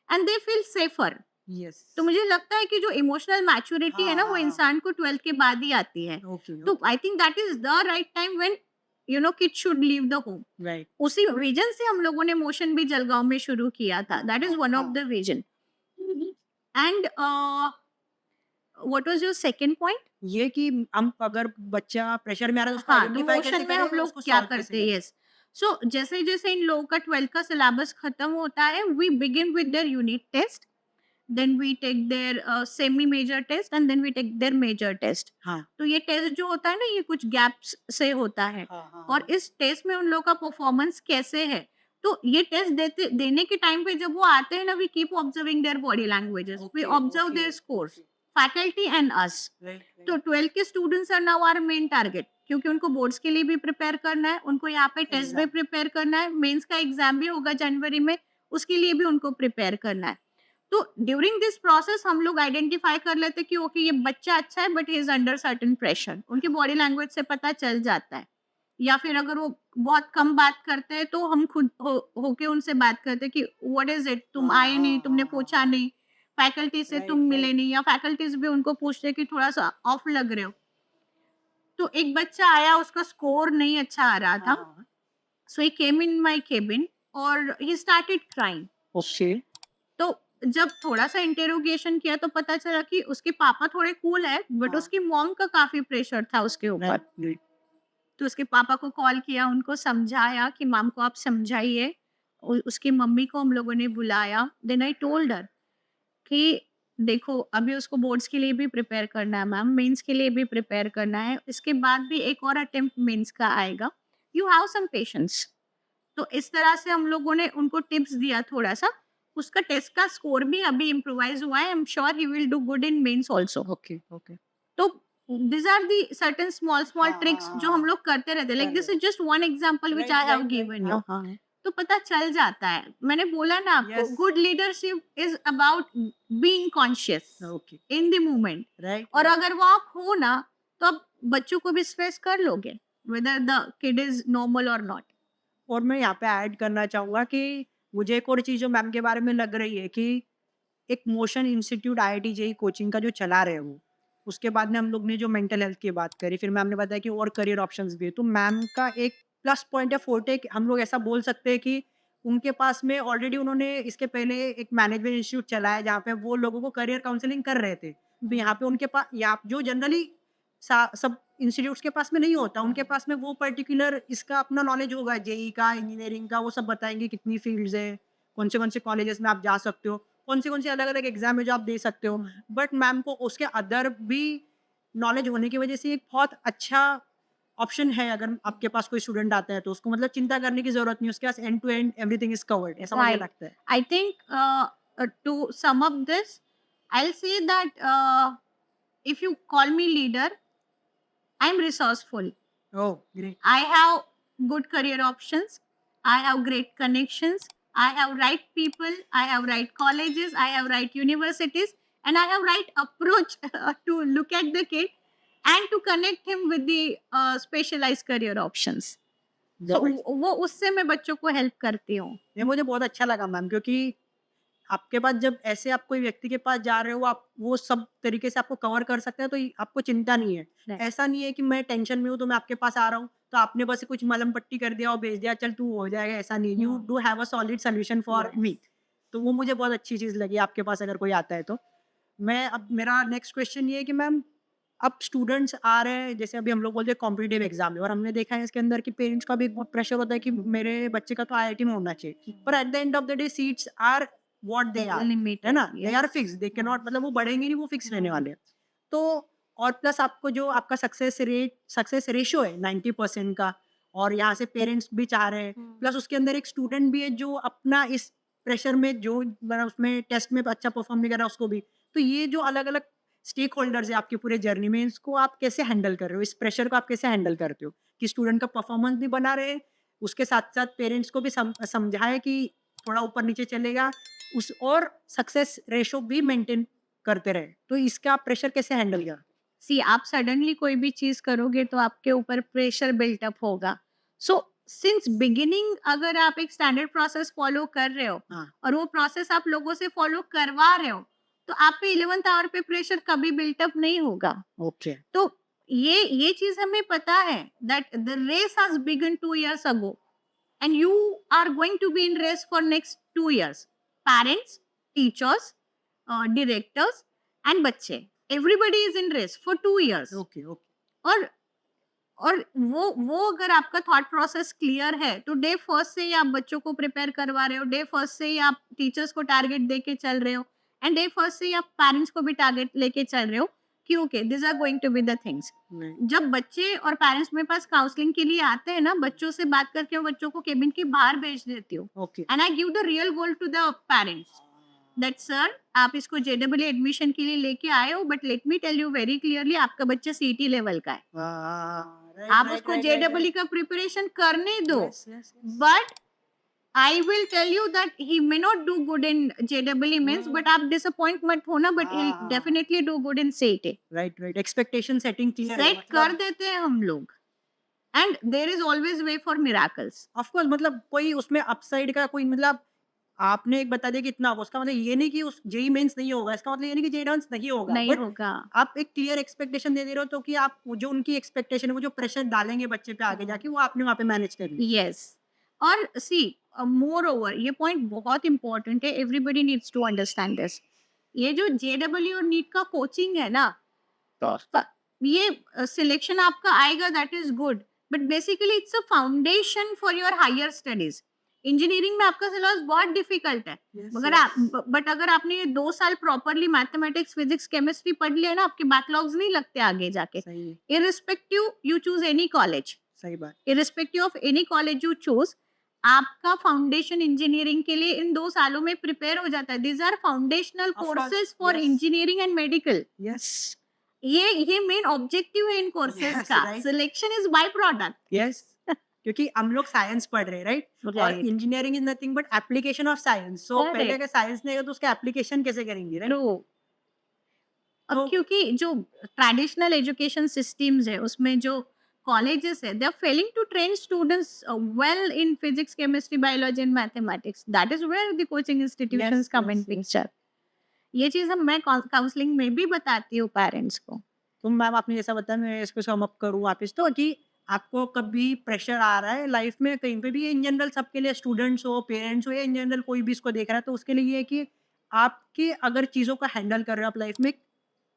and they feel safer. Yes. तो मुझे लगता है कि जो इमोशनल मैच्योरिटी है हाँ, ना, वो हाँ, हाँ। इंसान को 12th के बाद ही आती है। ओके, तो okay. I think that is the right time when kid should leave the home. Right. उसी विजन से हम लोगों ने मोशन भी जलगांव में शुरू किया था। दैट इज हाँ, वन ऑफ हाँ। The vision. And what was your second point? ये कि हम अगर बच्चा प्रेशर में आ रहा है तो उसको हाँ, तो आइडेंटिफाई कैसे मोशन में करें हम और लोग उसको क्या सॉल्व कैसे करते हैं? करें? यस। सो जैसे-जैसे इन लोगों का 12th का सिलेबस खत्म होता है, we begin with their unit test, then we take their semi major test and then we take their major test. हाँ। तो ये टेस्ट जो होता है ना, ये कुछ गैप्स से होता है, हाँ, हाँ, और हाँ। इस टेस्ट में उन लोगों का परफॉर्मेंस कैसे है। तो ये टेस्ट देने के टाइम पे जब वो आते हैं ना, we keep observing their body languages, we okay, observe okay, their scores, okay. Faculty and us. Right, तो राइट। 12th के students are now our main target, क्योंकि उनको बोर्ड्स के लिए भी प्रिपेयर करना है, उनको यहाँ पे टेस्ट भी एग्ज़ाम। प्रिपेयर करना है, मेंस का एग्जाम भी होगा जनवरी में, उसके लिए भी उनको प्रिपेयर करना है। तो ड्यूरिंग दिस प्रोसेस हम लोग आइडेंटिफाई कर लेते हैं कि ओके, ये बच्चा अच्छा है but he is under certain pressure. उनकी बॉडी लैंग्वेज से पता चल जाता है। या फिर अगर वो बहुत कम बात करते हैं, तो हम खुद होके उनसे बात करते हैं कि व्हाट इज इट, तुम हाँ, आए नहीं, हाँ, तुमने हाँ, हाँ, पूछा हाँ। नहीं, फैकल्टी से तुम राइट, मिले राइट। नहीं, या फैकल्टीज भी उनको पूछते हैं कि थोड़ा सा ऑफ लग रहे हो। तो एक बच्चा आया, उसका स्कोर नहीं अच्छा आ रहा हाँ, था, हाँ। सो ही केम इन माय केबिन और ही स्टार्टेड क्राइंग। ओके। तो जब थोड़ा-सा इंटेरोगेशन किया, तो पता चला कि उसके पापा थोड़े कूल है, बट हाँ। उसकी मॉम का काफ़ी प्रेशर था उसके ऊपर। Right, right. तो उसके पापा को कॉल किया, उनको समझाया कि मॉम को आप समझाइए। उसकी मम्मी को हम लोगों ने बुलाया। देन आई टोल्ड हर कि देखो, अभी उसको बोर्ड्स के लिए भी प्रिपेयर करना है मैम, मेंस के लिए भी प्रिपेयर करना है। इसके बाद भी एक और अटेम्प्ट मेंस का आएगा। You have some patience. तो इस तरह से हम लोगों ने उनको टिप्स दिया थोड़ा-सा। उसका टेस्ट का स्कोर भी अभी इम्प्रोवाइज़ हुआ है। I am sure he will do good in mains also. Okay, okay. तो these are the certain small हाँ, हाँ, ट्रिक्स जो हम हाँ। लोग करते रहते हैं। Like this correct. Is just one example which right, I have right, right. Given you. हाँ, हाँ, हाँ। तो पता चल जाता है। मैंने बोला ना आपको, yes. Good leadership is about being conscious okay. In the moment. Right, और राइट। अगर वो आप हो ना, तो आप बच्चों को भी स्ट्रेस कर लोगे, whether the kid is normal और नॉट। और मैं यहाँ पे ऐड करना चाहूँगा कि मुझे एक और चीज़ जो मैम के बारे में लग रही है कि एक motion institute IIT JEE coaching का जो चला रहे हैं वो, उसके बाद में हम लोग ने जो मेंटल हेल्थ की बात करी, फिर मैम ने बताया कि और करियर ऑप्शंस भी है। तो मैम का एक प्लस पॉइंट या फोर्टे हम लोग ऐसा बोल सकते हैं कि उनके पास में ऑलरेडी उन्होंने इसके पहले एक मैनेजमेंट इंस्टीट्यूट चलाया जहाँ पे वो लोगों को करियर काउंसलिंग कर रहे थे। तो यहाँ पे उनके पास या जो जनरली सब इंस्टीट्यूट्स के पास में नहीं होता, उनके पास में वो पर्टिकुलर इसका अपना नॉलेज होगा, जेईई का, इंजीनियरिंग का, वो सब बताएँगे कितनी फील्ड्स है, कौन से कॉलेजेस में आप जा सकते हो, कौन से अलग-अलग एग्ज़ाम है जो आप दे सकते हो। बट मैम को उसके अदर भी नॉलेज होने की वजह से एक बहुत अच्छा ऑप्शन है, अगर आपके पास कोई स्टूडेंट आता है तो उसको मतलब चिंता करने की ज़रूरत नहीं है, उसके पास end to end everything is covered, ऐसा मुझे Right. लगता है। I think to sum up this, I'll say that if you call me leader, I'm resourceful. Oh, great. I have good career options. I have great connections. I have right people. I have right colleges. I have right universities, and I have right approach to look at the kid and to connect him with the specialized career options. So बहुत वो उससे मैं बच्चों को help करती हूँ. ये मुझे बहुत अच्छा लगा मैम, क्योंकि आपके पास जब ऐसे आप कोई व्यक्ति के पास जा रहे हो, आप वो सब तरीके से आपको कवर कर सकते हैं, तो आपको चिंता नहीं है। Right. ऐसा नहीं है कि मैं टेंशन में हूँ तो मैं आपके पास आ रहा हूँ, तो आपने बस कुछ मलहम पट्टी कर दिया और भेज दिया, चल तू हो जाएगा, ऐसा नहीं। You do have a solid solution for me. तो वो मुझे बहुत अच्छी चीज़ लगी आपके पास अगर कोई आता है तो। मैं अब मेरा नेक्स्ट क्वेश्चन ये है कि मैम, अब स्टूडेंट्स आ रहे हैं, जैसे अभी हम लोग बोलते हैं कॉम्पिटिटिव एग्जाम है, और हमने देखा है इसके अंदर कि पेरेंट्स का भी एक बहुत प्रेशर होता है कि मेरे बच्चे का तो आईआईटी में होना चाहिए, पर at the end of the day seats are what they are, Limited, है ना, they yes. Are fix, they can not, मतलब वो बढ़ेंगे नहीं, वो फिक्स रहने वाले हैं। तो और प्लस आपको जो आपका सक्सेस रेशियो है 90% का, और यहाँ से पेरेंट्स भी चाह रहे हैं, प्लस उसके अंदर एक स्टूडेंट भी है जो अपना इस प्रेशर में जो मतलब उसमें टेस्ट में अच्छा परफॉर्म नहीं कर रहा उसको भी, तो ये जो अलग अलग स्टेक होल्डर्स है आपकी पूरे जर्नी में, इसको आप कैसे हैंडल कर रहे हो, इस प्रेशर को आप कैसे हैंडल करते हो कि स्टूडेंट का परफॉर्मेंस भी बना रहे, उसके साथ साथ पेरेंट्स को भी समझाए कि थोड़ा ऊपर नीचे चलेगा उस, और सक्सेस रेशो भी मेंटेन करते रहे, तो इसका आप प्रेशर कैसे हैंडल कर? सी आप सडनली कोई भी चीज करोगे तो आपके ऊपर प्रेशर बिल्टअप होगा. सो सिंस बिगिनिंग अगर आप एक स्टैंडर्ड प्रोसेस फॉलो कर रहे हो हाँ, और वो प्रोसेस आप लोगों से फॉलो करवा रहे हो, तो आप पे 11th आवर पे प्रेशर कभी बिल्टअप नहीं होगा. ओके, तो ये चीज हमें पता है that the race has begun 2 years ago and you are going to be in race for next 2 years. Parents, teachers, directors and बच्चे, everybody is in race for 2 years. Okay, okay, और वो अगर आपका थॉट प्रोसेस क्लियर है तो day first से ही आप बच्चों को प्रिपेयर करवा रहे हो, डे फर्स्ट से ही आप टीचर्स को टारगेट दे के चल रहे हो, एंड डे फर्स्ट से ही आप पेरेंट्स को भी टारगेट लेके चल रहे हो कि okay this are going to be the things. जब बच्चे और पेरेंट्स मेरे पास काउंसलिंग के लिए आते हैं ना, बच्चों से बात करके मैं बच्चों को केबिन के बाहर भेज देती हूँ, okay, and I give the real goal to the parents that sir आप इसको जेडब्ल्यू एडमिशन के लिए लेके आए हो, but let me tell you very clearly आपका बच्चा सीईटी लेवल का है, आप उसको जेडब्ल्यू का प्रिपरेशन करने दो, but I will tell you that he may not do good in जेडब्ल्यू मींस, बट आप डिसअपॉइंट मत होना, बट ही हाँ। Definitely do good in CET. Right, right, expectation setting clear set कर देते हैं हम लोग, and there is always way for miracles. Of course, मतलब कोई उसमें अपसाइड का कोई, मतलब आपने एक बता दिया कि इतना होगा, उसका मतलब ये नहीं कि उस जेईई मेंस नहीं होगा, इसका मतलब ये नहीं कि जेईई एडवांस नहीं होगा, नहीं बट होगा. आप एक क्लियर एक्सपेक्टेशन दे रहे हो, तो कि आप वो जो उनकी एक्सपेक्टेशन है, वो जो प्रेशर डालेंगे बच्चे पे आगे जाके, वो आपने वहाँ पे मैनेज करनी है। यस. और सी मोर ओवर ये पॉइंट बहुत इंपॉर्टेंट है, everybody needs to understand this. ये जो जेडब्ल्यू और नीट का कोचिंग है ना, ये सिलेक्शन आपका आएगा that is good, but basically it's a foundation for your higher studies. Engineering में आपका सिलेबस बहुत डिफिकल्ट है, Yes, मगर yes. आप बट अगर आपने ये 2 साल प्रॉपरली मैथमेटिक्स फिजिक्स केमिस्ट्री पढ़ लिया ना, आपके बैकलॉग्स नहीं लगते आगे जाके. सही है, irrespective you choose any college, सही बात, irrespective of any college you choose, आपका फाउंडेशन इंजीनियरिंग के लिए इन 2 सालों में प्रिपेयर हो जाता है. These are foundational Of course, courses for yes. Engineering and medical. Yes, ये मेन ऑब्जेक्टिव है इन कोर्सेज Yes, का. right. Selection is by product. Yes, क्योंकि हम लोग साइंस पढ़ रहे हैं, राइट, और Right. Engineering is nothing but application of science, so Correct. पहले अगर साइंस नहीं है तो उसका एप्लीकेशन कैसे करेंगे, राइट? ट्रू. अब तो- क्योंकि जो ट्रेडिशनल एजुकेशन सिस्टम्स है उसमें जो कॉलेजेस है, they are failing to train students well in physics chemistry biology and mathematics. That is where the coaching institutions Yes, come in yes, yes. Picture. ये चीज मैं काउंसलिंग में भी बताती हूँ पेरेंट्स को. तो मैम आपने जैसा बताया, मैं इसको सम अप करूँ वापस, तो कि आपको कभी प्रेशर आ रहा है लाइफ में कहीं पे भी, इन जनरल सबके लिए, स्टूडेंट्स हो, पेरेंट्स हो, या इन जनरल कोई भी इसको देख रहा है, तो उसके लिए ये है कि आपके अगर चीज़ों का हैंडल कर रहे हो आप लाइफ में,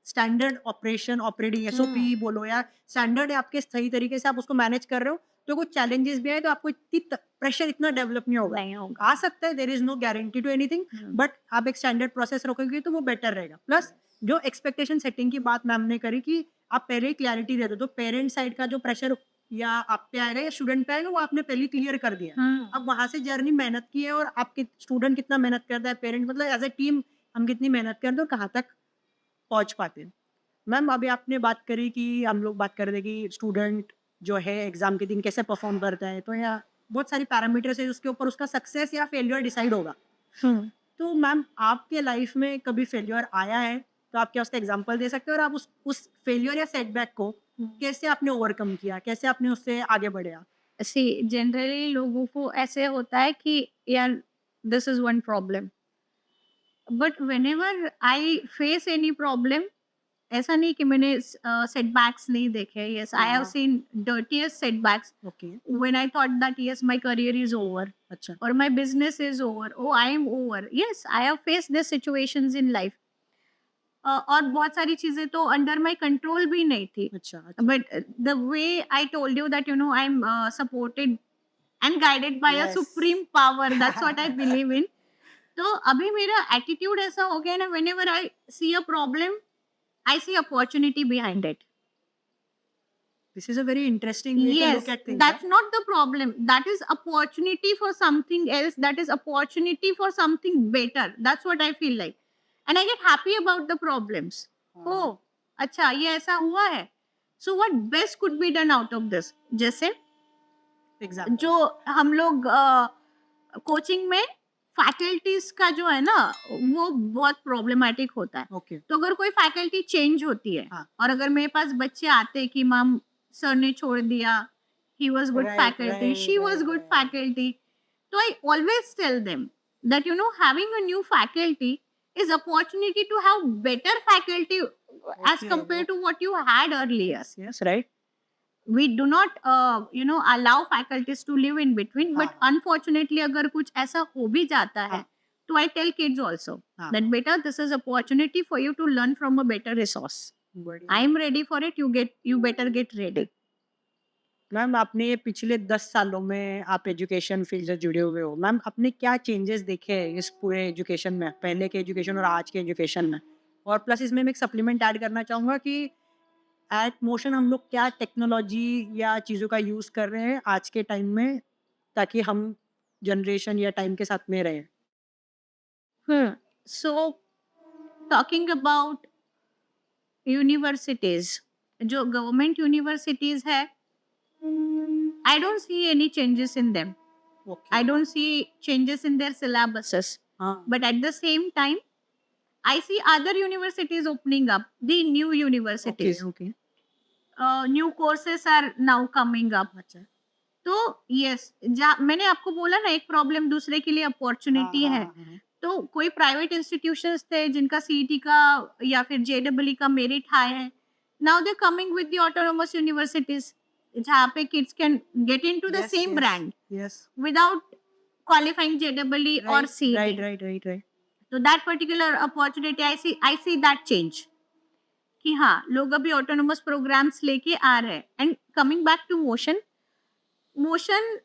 स्टैंडर्ड ऑपरेशन ऑपरेटिंग एसओपी बोलो या स्टैंडर्ड है आपके, सही तरीके से आप उसको मैनेज कर रहे हो, तो कुछ चैलेंजेस भी आए तो आपको इतनी प्रेशर इतना डेवलप नहीं होगा. नहीं होगा. आ सकता है, there is no guarantee to anything, but आप एक स्टैंडर्ड प्रोसेस रखोगे तो वो बेटर रहेगा. प्लस जो एक्सपेक्टेशन सेटिंग की बात मैम ने करी कि आप पहले ही क्लैरिटी दे दो, तो पेरेंट साइड का जो प्रेशर या आप पे आएगा या स्टूडेंट पे आएगा, वो आपने पहले क्लियर कर दिया. अब वहां से जर्नी मेहनत की है, और आपके स्टूडेंट कितना मेहनत करता है, पेरेंट मतलब एज ए टीम हम कितनी मेहनत करते हैं और कहाँ तक पहुंच पाते हैं. मैम अभी आपने बात करी कि हम लोग बात कर रहे थे कि स्टूडेंट जो है एग्जाम के दिन कैसे परफॉर्म करता है, तो यहाँ बहुत सारी पैरामीटर्स है उसके ऊपर उसका सक्सेस या फेलियर डिसाइड होगा। तो मैम आपके लाइफ में कभी फेलियर आया है, तो आप क्या उसका एग्जांपल दे सकते हो और आप उस फेलियर या सेटबैक को कैसे आपने ओवरकम किया, कैसे आपने उससे आगे बढ़े आप? सी जनरली लोगों को ऐसे होता है कि यार this is one problem, but whenever I face any problem, ऐसा नहीं कि मैंने सेटबैक्स नहीं देखे। यस, आई हैव हाँ। Seen dirtiest setbacks okay. When I thought that yes my career is over अच्छा। or my business is over, oh I am over. Yes, I have faced these situations in life. और बहुत सारी चीजें तो under my control भी नहीं थी, अच्छा। अच्छा। But the way I told you that I am supported and guided by a yes. Supreme power, that's what I believe in. तो अभी मेरा एटीट्यूड ऐसा हो गया ना, whenever I see a problem I see opportunity behind it. This is a very interesting way to look Yes, at things. that's not the problem. That is opportunity for something else. That is opportunity for something better. That's what I feel like. And I get happy about the problems. Oh, अच्छा ये ऐसा हुआ है. So what best could be done out of this? जैसे exactly. जो हम लोग coaching में फैकल्टीज का जो है ना, वो बहुत प्रॉब्लमेटिक होता है। ओके। तो अगर कोई फैकल्टी चेंज होती है, हाँ। और अगर मेरे पास बच्चे आते कि मैम सर ने छोड़ दिया, he was good right, faculty, she right, was right, good right. Faculty, तो I always tell them that having a new faculty is opportunity to have better faculty as Okay, compared to what you had earlier. Yes, yes, right. We do not allow faculties to live in between, but हाँ। unfortunately अगर कुछ ऐसा हो भी जाता है, हाँ। तो I tell kids also हाँ। that beta this is opportunity for you to learn from a better resource. बढ़िया। I am ready for it, you better get ready. Ma'am आपने ये पिछले 10 सालों में आप एजुकेशन फील्ड से जुड़े हुए हो, मैम आपने क्या चेंजेस देखे हैं इस पूरे एजुकेशन में, पहले के एजुकेशन और आज के एजुकेशन में? और प्लस इसमें मैं एक सप्लीमेंट ऐड करना चाहूँगा कि एट मोशन हम लोग क्या टेक्नोलॉजी या चीज़ों का यूज़ कर रहे हैं आज के टाइम में, ताकि हम जनरेशन या टाइम के साथ में रहें? So talking about universities, जो गवर्नमेंट यूनिवर्सिटीज है, I don't see any changes in them. Okay. I don't see changes in their syllabuses. हाँ। But at the same time, I see other universities opening up, the new okay, universities. Okay. New courses are now coming up. अच्छा। तो yes, मैंने आपको बोला ना, एक problem दूसरे के लिए हाँ, अपॉर्चुनिटी हाँ, है। हाँ, हाँ। तो कोई प्राइवेट इंस्टीट्यूशंस थे जिनका सीईटी का या फिर जेडब्ल्यू का मेरिट हाई है, now they coming with the autonomous universities, जहाँ पे kids can get into the yes, same yes, brand yes. Without qualifying JW और right, CET. Right, right, right, right. तो that particular opportunity I see that change, कि हाँ लोग अभी autonomous programmes लेके आ रहे हैं। And coming back to Motion, Motion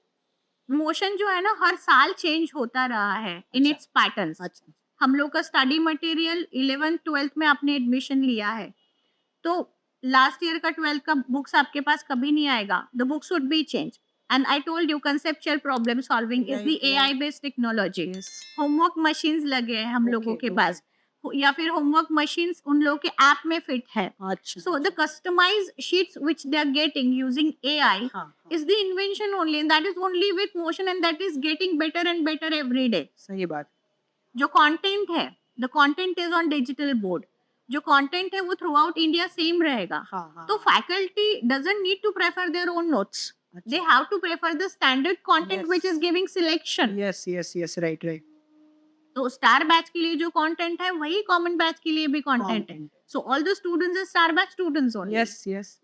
Motion जो है ना, हर साल चेंज होता रहा है इन अच्छा। It's patterns. अच्छा। हम लोग का स्टडी मटेरियल 11th 12th में आपने एडमिशन लिया है, तो लास्ट ईयर का 12th का बुक्स आपके पास कभी नहीं आएगा, the books would be change. And I told you conceptual problem solving is the right, AI based technology. Yes. Homework machines लगे हैं हम लोगों ओके, के पास, या फिर होमवर्क मशीन्स उन लोगों के ऐप में फिट है। अच्छा। So the customized sheets which they are getting using AI हाँ, हाँ, is the invention only, and that is only with motion, and that is getting better and better every day. सही बात। जो content है, the content is on digital board. जो content है वो throughout India same रहेगा। हाँ, हाँ, तो हाँ। faculty doesn't need to prefer their own notes. अच्छा। They have to prefer the standard content Yes. which is giving selection. Yes, yes, yes, right, right. तो स्टार बैच के लिए जो कंटेंट है वही कॉमन बैच के लिए भी कंटेंट है। Content. So all the students are star batch students only. Yes, yes.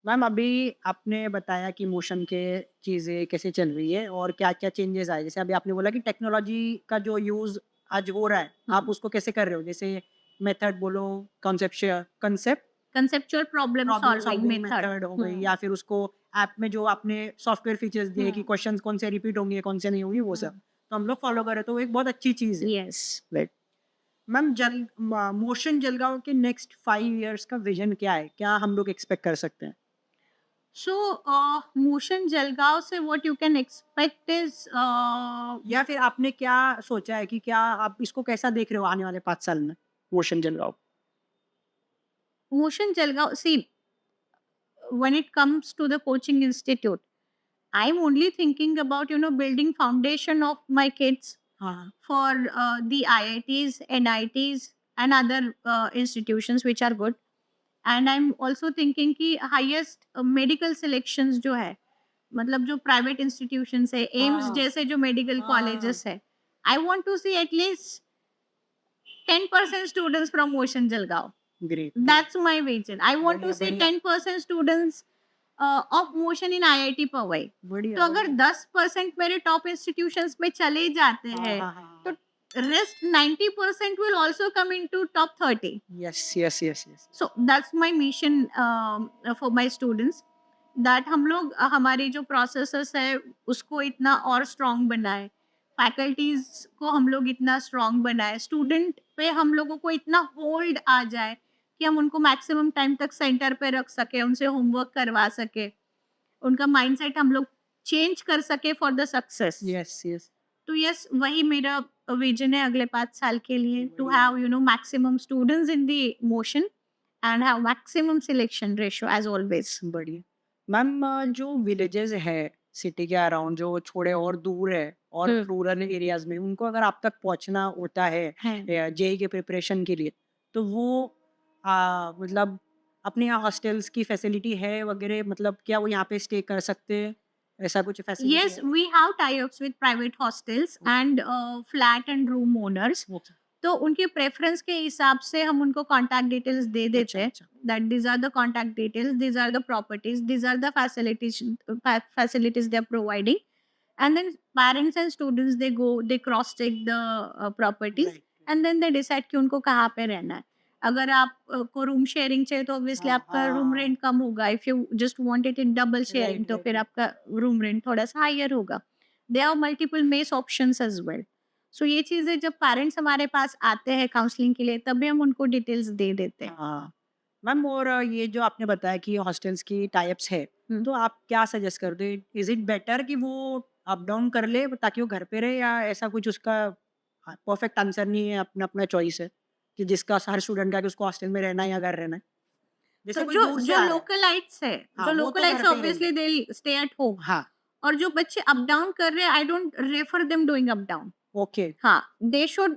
Ma'am अभी आपने बताया कि मोशन के चीज़ें कैसे चल रही है और क्या-क्या चेंजेस आए। जैसे अभी आपने बोला कि टेक्नोलॉजी का जो यूज़ आज हो रहा है, आप उसको कैसे कर रहे हो? जैसे मेथड बोलो, concept conceptual problem problem solving solving method. Method हो गई, या फिर उसको ऐप में जो आपने सॉफ्टवेयर फीचर्स दिए कि क्वेश्चंस कौन से रिपीट होंगे, कौन से नहीं होंगे, वो सब। तो हम लोग फॉलो कर रहे हैं, तो वो एक बहुत अच्छी चीज़ है। Yes. Right. Ma'am motion Jalgaon के नेक्स्ट 5 इयर्स का विजन क्या है? क्या हम लोग एक्सपेक्ट कर सकते हैं? सो मोशन जलगांव से what you can expect is, या फिर आपने क्या सोचा है कि क्या आप इसको कैसा देख रहे हो आने वाले 5 साल में, motion Jalgaon? Motion Jalgaon, see, when it comes to the coaching institute, I'm only thinking about, building foundation of my kids हाँ, for the IITs, NITs, and other institutions which are good. And I'm also thinking कि highest medical selections जो है, मतलब जो private institutions है, AIIMS हाँ, जैसे जो मेडिकल हाँ, कॉलेजेस है, I want to see at least 10% students from Motion Jalgaon. Great, That's my vision. I want to बढ़िया, see बढ़िया, 10% students of motion in IIT Pawai. बढ़िया, तो अगर बढ़िया। 10% मेरे टॉप इंस्टीट्यूशंस में चले जाते हाँ, हैं, हाँ, हाँ, तो हाँ। rest 90% will also come into top 30. Yes, yes, yes, yes. So that's my mission for my students, that हम लोग हमारी जो प्रोसेसेस है उसको इतना और स्ट्रांग बनाए, फैकल्टीज को हम लोग इतना स्ट्रांग बनाए, स्टूडेंट पे हम लोगों को इतना होल्ड आ जाए कि हम उनको मैक्सिमम टाइम तक सेंटर पे रख सके, उनसे होमवर्क करवा सके, उनका माइंडसेट हम लोग चेंज कर सके for the success. Yes, yes. तो यस, वही मेरा विजन है अगले 5 साल के लिए, टू बढ़िया। Have maximum students in the motion and have maximum selection ratio as always. बढ़िया। मैम जो विलेजेस है सिटी के अराउंड जो थोड़े और दूर है और रूरल एरियाज में उनको अगर आप तक पहुंचना होता है जेई के प्रिपरेशन के लिए तो वो मतलब अपने यहाँ हॉस्टल्स की फैसिलिटी है वगैरह मतलब क्या वो यहाँ पे स्टे कर सकते हैं ऐसा कुछ facility Yes, we have tie-ups with private hostels and flat and room owners. है? तो उनके प्रेफरेंस के हिसाब से हम उनको कॉन्टैक्ट डिटेल्स दे देते अच्छा, हैं, अच्छा। That these are the contact details, these are the properties, these are the facilities they are providing, and then parents and students they go, they cross check the properties, right. And then they decide कि उनको कहाँ पे रहना है. अगर आप को room sharing चाहिए तो ऑब्वियसली हाँ, आपका रूम हाँ। रेंट कम होगा. If you just want it in double sharing right, तो राइट, फिर राइट। आपका रूम रेंट थोड़ा सा हायर होगा. There are multiple mess options as well. So ये चीज़ें जब पेरेंट्स हमारे पास आते हैं काउंसलिंग के लिए, तभी हम उनको डिटेल्स दे देते हैं. हाँ मैम और ये जो आपने बताया कि हॉस्टल्स की टाइप्स है हम्म. तो आप क्या सजेस्ट करते हो इज इट बेटर कि वो अप डाउन कर ले ताकि वो घर पे रहे या ऐसा कुछ उसका परफेक्ट आंसर नहीं है अपना अपना चॉइस है कि जिसका हर स्टूडेंट का कि उसको हॉस्टल में रहना है या घर रहना है तो जैसे कोई जो दूर से जो आ रहा है लोकलाइट्स है, हाँ जो वो तो लोकलाइट्स घर पे ही ऑब्वियसली रहेंगे दे स्टे एट होम, हाँ और जो बच्चे अप डाउन कर रहे हैं, I don't refer them doing up down. Okay हाँ, they should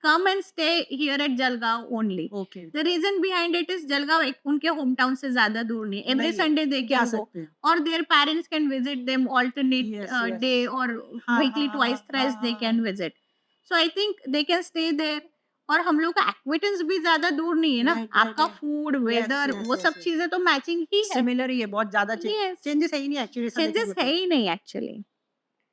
come and stay here at Jalgaon only. Okay The reason behind it is Jalgaon एक उनके होम टाउन से ज्यादा दूर नहीं. Every नहीं है, Sunday they जा can go, सकते हैं or their parents can visit them alternate yes day, yes or हाँ weekly हाँ twice हाँ thrice they हाँ can visit. So I think they can stay there. और हम लोग का एक्विटेंस भी ज्यादा दूर नहीं है ना. राइट राइट आपका फूड, यस वेदर, यस वो यस सब चीजें तो मैचिंग ही है. सिमिलर ही है बहुत ज्यादा Yes, चेंजेस है ही नहीं एक्चुअली ऐसा देखेंगे चेंजेस है तो ही नहीं एक्चुअली.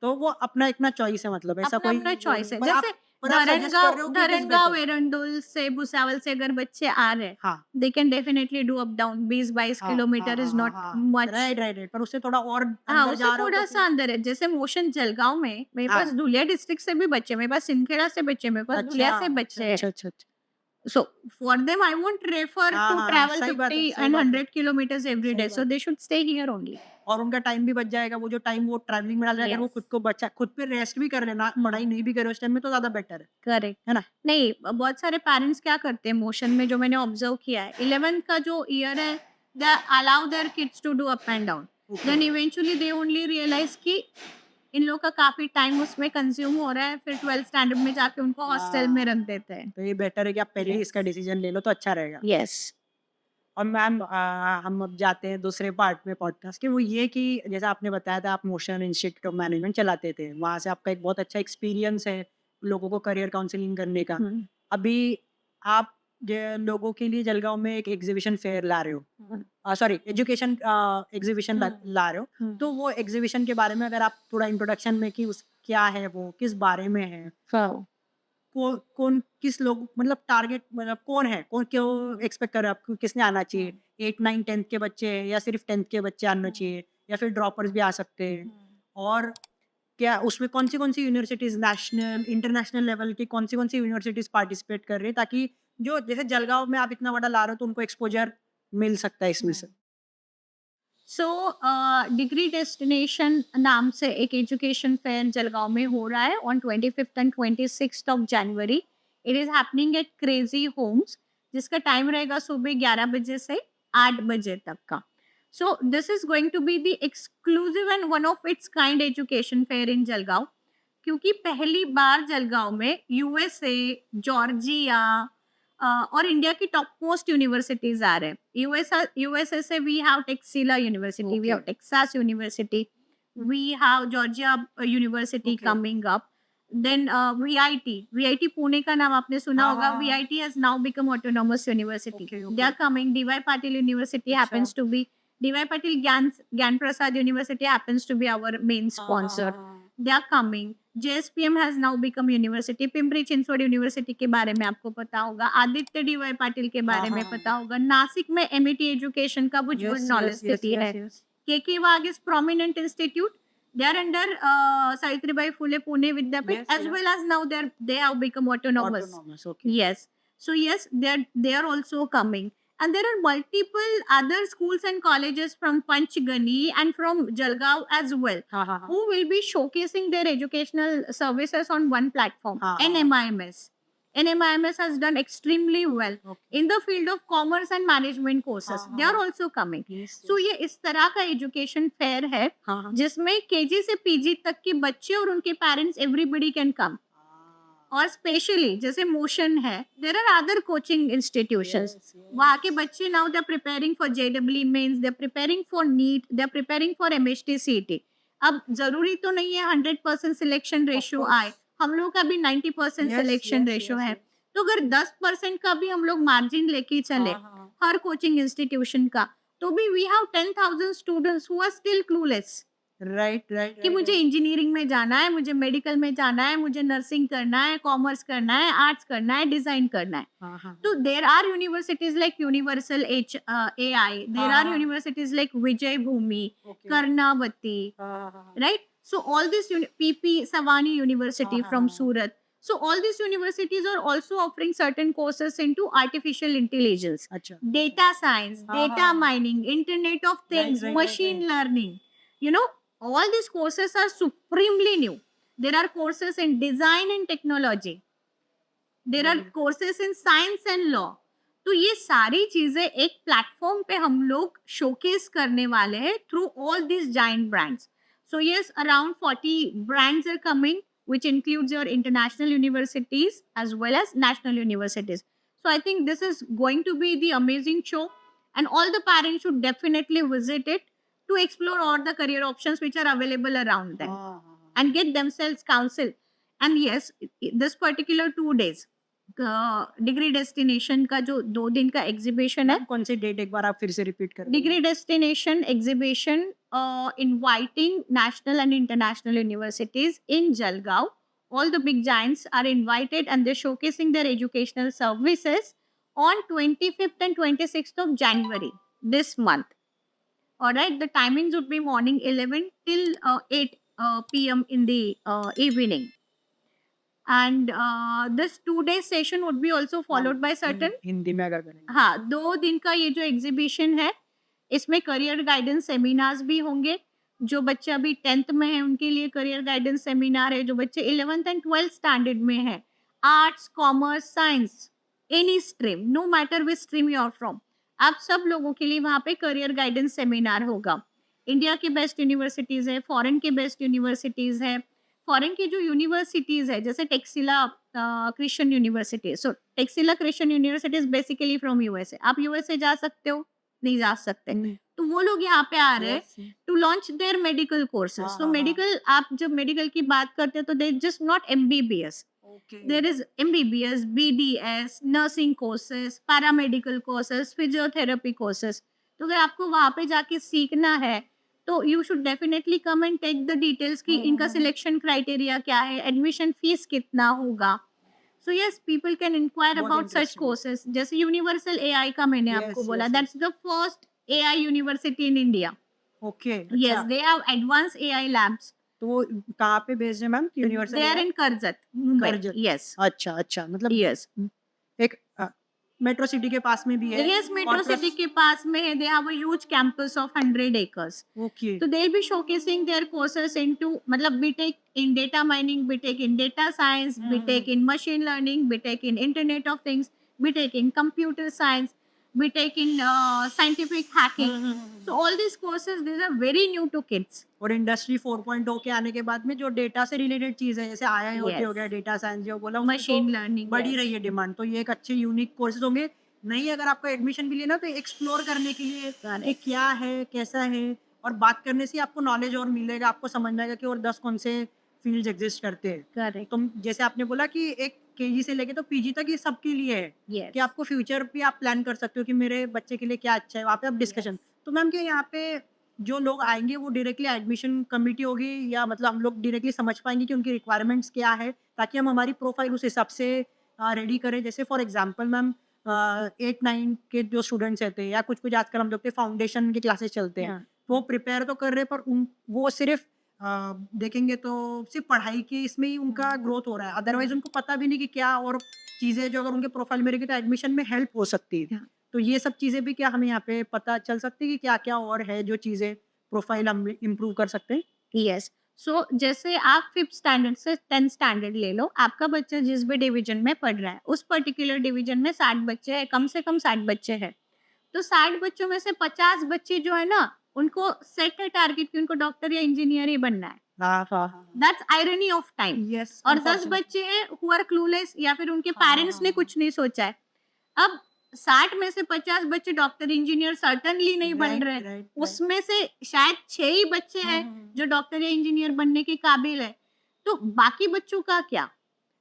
तो वो अपना अपना चॉइस है मतलब ऐसा अपना कोई अपना वो नहीं चॉइस है. पर जैसे आप सजेस्ट कर रहे हो कि it is Dharangaon better Erandol से भुसावल से अगर बच्चे आ रहे हैं, हाँ they can definitely do up down. 20-22 हाँ हाँ किलोमीटर हाँ इज हाँ नॉट हाँ मच. राइट राइट राइट पर उससे थोड़ा और हाँ, अंदर उससे जा रहे हो तो थोड़ा सा फिर अंदर है. जैसे मोशन जलगांव में मेरे हाँ पास धुलिया डिस्ट्रिक्ट से भी बच्चे, मेरे पास सिंदखेड़ा से बच्चे, मेरे पास अच्छा धुलिया से अच्छा बच्चे हैं. अच्छा अच्छा अच्छा So for them, I won't refer हाँ to हाँ हाँ, travel सही बात है 50 सही and बात है 100 kilometers every सही day. बात So है they should stay here only. और उनका टाइम भी बच जाएगा वो जो टाइम वो ट्रैवलिंग में डाल जाएगा अगर वो Yes. खुद को बच्चा खुद पे रेस्ट भी कर लेना पढ़ाई नहीं भी करे उस टाइम में तो ज्यादा बेटर है करेक्ट. ना नहीं, बहुत सारे पेरेंट्स क्या करते हैं मोशन में, जो मैंने ऑब्जर्व किया है, 11th का जो ईयर है, they allow their kids to do up and down. Okay then eventually they only realise कि इन लोग का काफी टाइम उसमें कंज्यूम हो रहा है, फिर 12th स्टैंडर्ड में जाके उनको हॉस्टल में रख देते हैं. तो ये बेटर है कि आप पहले ही Yes. इसका डिसीजन ले लो तो अच्छा रहेगा यस. और मैम हम अब जाते हैं दूसरे पार्ट में पॉडकास्ट के वो ये कि जैसा आपने बताया था आप मोशन इंस्टीट्यूट ऑफ मैनेजमेंट चलाते थे वहाँ से आपका एक बहुत अच्छा एक्सपीरियंस है लोगों को करियर काउंसलिंग करने का अभी आप लोगों के लिए जलगांव में एक एग्जीबिशन फेयर ला रहे हो सॉरी एजुकेशन एग्जीबिशन ला रहे हो तो वो एग्जीबिशन के बारे में अगर आप थोड़ा इंट्रोडक्शन में कि उस क्या है वो किस बारे में है कौन किस लोग मतलब टारगेट मतलब कौन है कौन क्यों एक्सपेक्ट कर रहे हो आपको किसने आना चाहिए 8 9 10th के बच्चे या सिर्फ 10th के बच्चे आना चाहिए या फिर ड्रॉपर्स भी आ सकते हैं और क्या उसमें कौन सी यूनिवर्सिटीज नेशनल इंटरनेशनल लेवल की कौन सी यूनिवर्सिटीज पार्टिसिपेट कर रही है ताकि जो जैसे जलगांव में आप इतना बड़ा ला रहे हो तो उनको एक्सपोजर मिल सकता है इसमें से सो डिग्री डेस्टिनेशन नाम से एक एजुकेशन फेयर जलगांव में हो रहा है on 25th and 26th of January. It is happening at Crazy Homes. जिसका टाइम रहेगा सुबह 11 बजे से 8 बजे तक का. So this is going to be the exclusive and one of its kind education fair in Jalgaon. क्योंकि पहली बार जलगांव में यूएसए, जॉर्जिया और इंडिया की टॉप मोस्ट यूनिवर्सिटीज आ रहे हैं. यूएसए से we have Texila university, we have Okay. Texas university, we have Georgia university Okay. Coming up. Then VIT Pune का नाम आपने सुना हाँ, होगा. हाँ, हाँ. VIT has now become autonomous university. Okay, they are okay. Coming. DY Patil university अच्छा. Happens to be, DY Patil Gyan Prasad university happens to be our main हाँ, हाँ, स्पॉन्सर. हाँ. they are coming. JSPM has now become university. Pimpri Chinchwad university के बारे में आपको पता होगा. आदित्य डीवाई पाटिल के बारे हाँ, में हाँ, पता होगा. नासिक में एमईटी एजुकेशन का वो Yes, knowledge yes, yes, city है. yes, yes. केके वाग is prominent institute. They are under Savitribai Phule Pune Vidyapith, Yes, as yes. well as now they have become autonomous. Autonomous, okay. Yes. So yes, they are also coming. And there are multiple other schools and colleges from Panchgani and from Jalgaon as well, हाँ, हाँ, हाँ. who will be showcasing their educational services on one platform, हाँ, हाँ. NMIMS. NMIMS has done extremely well Okay. in the field of commerce and management courses. हाँ, They are हाँ. also coming. Yes, So yes. ये इस तरह का education fair है हाँ, हाँ. जिसमें केजी से पीजी तक के बच्चे और उनके पेरेंट्स एवरीबडी कैन कम. और स्पेशली जैसे मोशन है, there are other coaching institutions. Yes, yes. वहाँ के बच्चे now they are preparing for जेडब्ल्यू mains, they are preparing for NEET, they are preparing for MHT CET. अब जरूरी तो नहीं है 100% सिलेक्शन रेशियो course. आए. हम लोग का भी 90% Yes, selection yes, ratio yes, है. yes. तो अगर 10% का भी हम लोग मार्जिन लेके चले हाँ, हाँ. हर कोचिंग इंस्टीट्यूशन का, तो भी we have 10,000 students who are still clueless Right, right, कि right, मुझे right. इंजीनियरिंग में जाना है, मुझे मेडिकल में जाना है, मुझे नर्सिंग करना है, कॉमर्स करना है, आर्ट्स करना है, डिजाइन करना है. हाँ, हाँ. So there are universities like Universal AI, there are हाँ. universities like Vijay Bhumi, Okay. Karnavati, हाँ, हाँ. right? So all this PP Savani University हाँ, from हाँ. Surat. So all these universities are also offering certain courses into artificial intelligence, अच्छा. data science, हाँ, data हाँ. mining, Internet of Things, right, machine right. learning. You know, all these courses are supremely new. There are courses in design and technology. There are courses in science and law. तो ये सारी चीजें एक platform पे हम लोग showcase करने वाले हैं through all this giant brands. So yes, around 40 brands are coming, which includes your international universities as well as national universities. So I think this is going to be the amazing show, and all the parents should definitely visit it to explore all the career options which are available around them हाँ, हाँ. and get themselves counsel. And yes, this particular 2 days degree destination का जो 2 दिन का exhibition है, कौन सी date एक बार आप फिर से रिपीट कर degree destination exhibition inviting national and international universities in Jalgaon. All the big giants are invited and they're showcasing their educational services on 25th and 26th of January this month. All right, the timings would be morning 11 till 8 p.m. in the evening. And this 2-day session would be also followed by certain Hindi में अगर करेंगे. हाँ 2 दिन का ये जो exhibition है इसमें करियर गाइडेंस सेमिनार्स भी होंगे. जो बच्चे अभी 10th में हैं उनके लिए करियर गाइडेंस सेमिनार है. जो बच्चे 11th एंड 12th स्टैंडर्ड में हैं, arts, commerce, science, any stream, no matter which stream you are from, आप सब लोगों के लिए वहाँ पे करियर गाइडेंस सेमिनार होगा. इंडिया के बेस्ट यूनिवर्सिटीज़ है, फॉरेन के बेस्ट यूनिवर्सिटीज़ है. फॉरेन की जो यूनिवर्सिटीज़ है जैसे Texila Christian University. So Texila Christian University is basically from USA. आप यूएसए जा सकते हो? नहीं जा सकते. तो वो लोग यहाँ पे आ रहे हैं to launch their medical courses. हाँ, तो हाँ, मेडिकल, आप जब मेडिकल की बात करते हो तो they just not MBBS, there is MBBS, BDS, nursing courses, paramedical courses, physiotherapy courses. तो अगर आपको वहाँ पे जाके सीखना है तो you should definitely come and take the details कि इनका सिलेक्शन क्राइटेरिया क्या है, एडमिशन फीस कितना होगा. So yes, people can enquire बहुत अबाउट सच interesting. कोर्सेज. जैसे यूनिवर्सल एआई का मैंने Yes, आपको बोला, yes, that's the first AI university in India. Okay. Yes, they have advance AI labs. तो वो कहाँ पे बेस्ड है ma'am? University they are in Karjat, Mumbai. Karjat. Yes अच्छा, अच्छा. मतलब यस एक मेट्रो सिटी के पास में भी है. यस, मेट्रो सिटी के पास में है. They have a huge campus of 100 acres. Okay. So they'll be showcasing their courses into मतलब BTech in data mining, BTech in data science, BTech in machine learning, BTech in Internet of Things, be taking computer science, be taking scientific hacking. So all these courses, these are very new to kids. और industry 4.0 के आने के बाद में जो data से related चीज है, जैसे IIoT हो गया, Yes. डेटा साइंस जो बोला, उसकी Machine तो learning. बढ़ी Yes. रही है डिमांड। तो ये एक अच्छे यूनिक कोर्सेज होंगे। नहीं, अगर आपको एडमिशन भी लेना तो एक्सप्लोर करने के लिए कि Correct. क्या है, कैसा है, और बात करने से आपको नॉलेज और मिलेगा, आपको समझ में आएगा कि और 10 कौन से फील्ड्स एग्जिस्ट करते हैं। Correct. तुम जैसे आपने बोला कि एक केजी से लेके तो पीजी तक ये सबके लिए है, Yes. कि आपको फ्यूचर भी आप प्लान कर सकते हो कि मेरे बच्चे के लिए क्या अच्छा है, वहाँ पे आप डिस्कशन। तो मैम, क्या यहाँ पे जो लोग आएंगे वो डायरेक्टली एडमिशन कमिटी होगी, या मतलब हम लोग डायरेक्टली समझ पाएंगे कि उनकी रिक्वायरमेंट्स क्या है, ताकि हम हमारी प्रोफाइल उस हिसाब से रेडी करें? जैसे फॉर एग्जांपल मैम, 8-9 के जो स्टूडेंट्स रहते हैं, या कुछ कुछ आजकल हम देखते हैं फाउंडेशन के क्लासेस चलते हैं, हाँ. वो प्रिपेयर तो कर रहे हैं, पर वो सिर्फ देखेंगे तो सिर्फ पढ़ाई के इसमें ही उनका ग्रोथ हो रहा है, अदरवाइज उनको पता भी नहीं कि क्या और चीज़ें जो अगर उनके प्रोफाइल में रहेगी तो एडमिशन में हेल्प हो सकती है। हाँ. तो ये सब चीज़ें भी क्या हमें यहाँ पे पता चल सकती है कि क्या क्या और है जो चीज़ें प्रोफाइल हम इम्प्रूव कर सकते हैं? यस। सो जैसे आप 5th स्टैंडर्ड से 10th स्टैंडर्ड ले लो, आपका बच्चा जिस भी डिवीजन में पढ़ रहा है, उस पर्टिकुलर डिवीजन में 60 बच्चे हैं, कम से कम 60 बच्चे हैं। तो 60 बच्चों में से 50 बच्चे जो है ना, उनको सेट है टारगेट कि उनको डॉक्टर या इंजीनियर ही बनना है। हाँ, हाँ, that's irony of time. Yes, और 10 बच्चे हैं हु आर क्लूलेस, या फिर उनके पेरेंट्स ने कुछ नहीं सोचा है। अब 60 में से 50 बच्चे डॉक्टर इंजीनियर सर्टेनली नहीं बन रहे, उसमें से शायद 6 ही बच्चे हैं जो डॉक्टर या इंजीनियर बनने के काबिल है। तो बाकी बच्चों का क्या?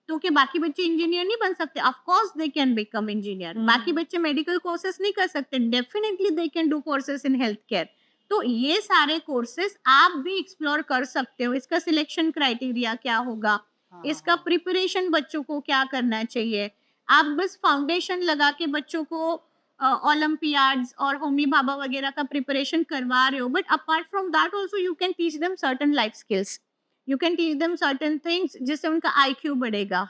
तो क्या बाकी बच्चे इंजीनियर नहीं बन सकते? Of course they can become engineer. बाकी बच्चे मेडिकल कोर्सेज नहीं कर सकते? Definitely they can do courses in health care. तो ये सारे कोर्सेज आप भी एक्सप्लोर कर सकते हो। इसका सिलेक्शन क्राइटेरिया क्या होगा, इसका प्रिपरेशन बच्चों को क्या करना चाहिए। आप बस फाउंडेशन लगा के बच्चों को ओलंपियाड्स और होमी भाभा वगैरह का प्रिपरेशन करवा रहे हो, but apart from that also you can teach them certain life skills, you can teach them certain things जिससे उनका IQ बढ़ेगा।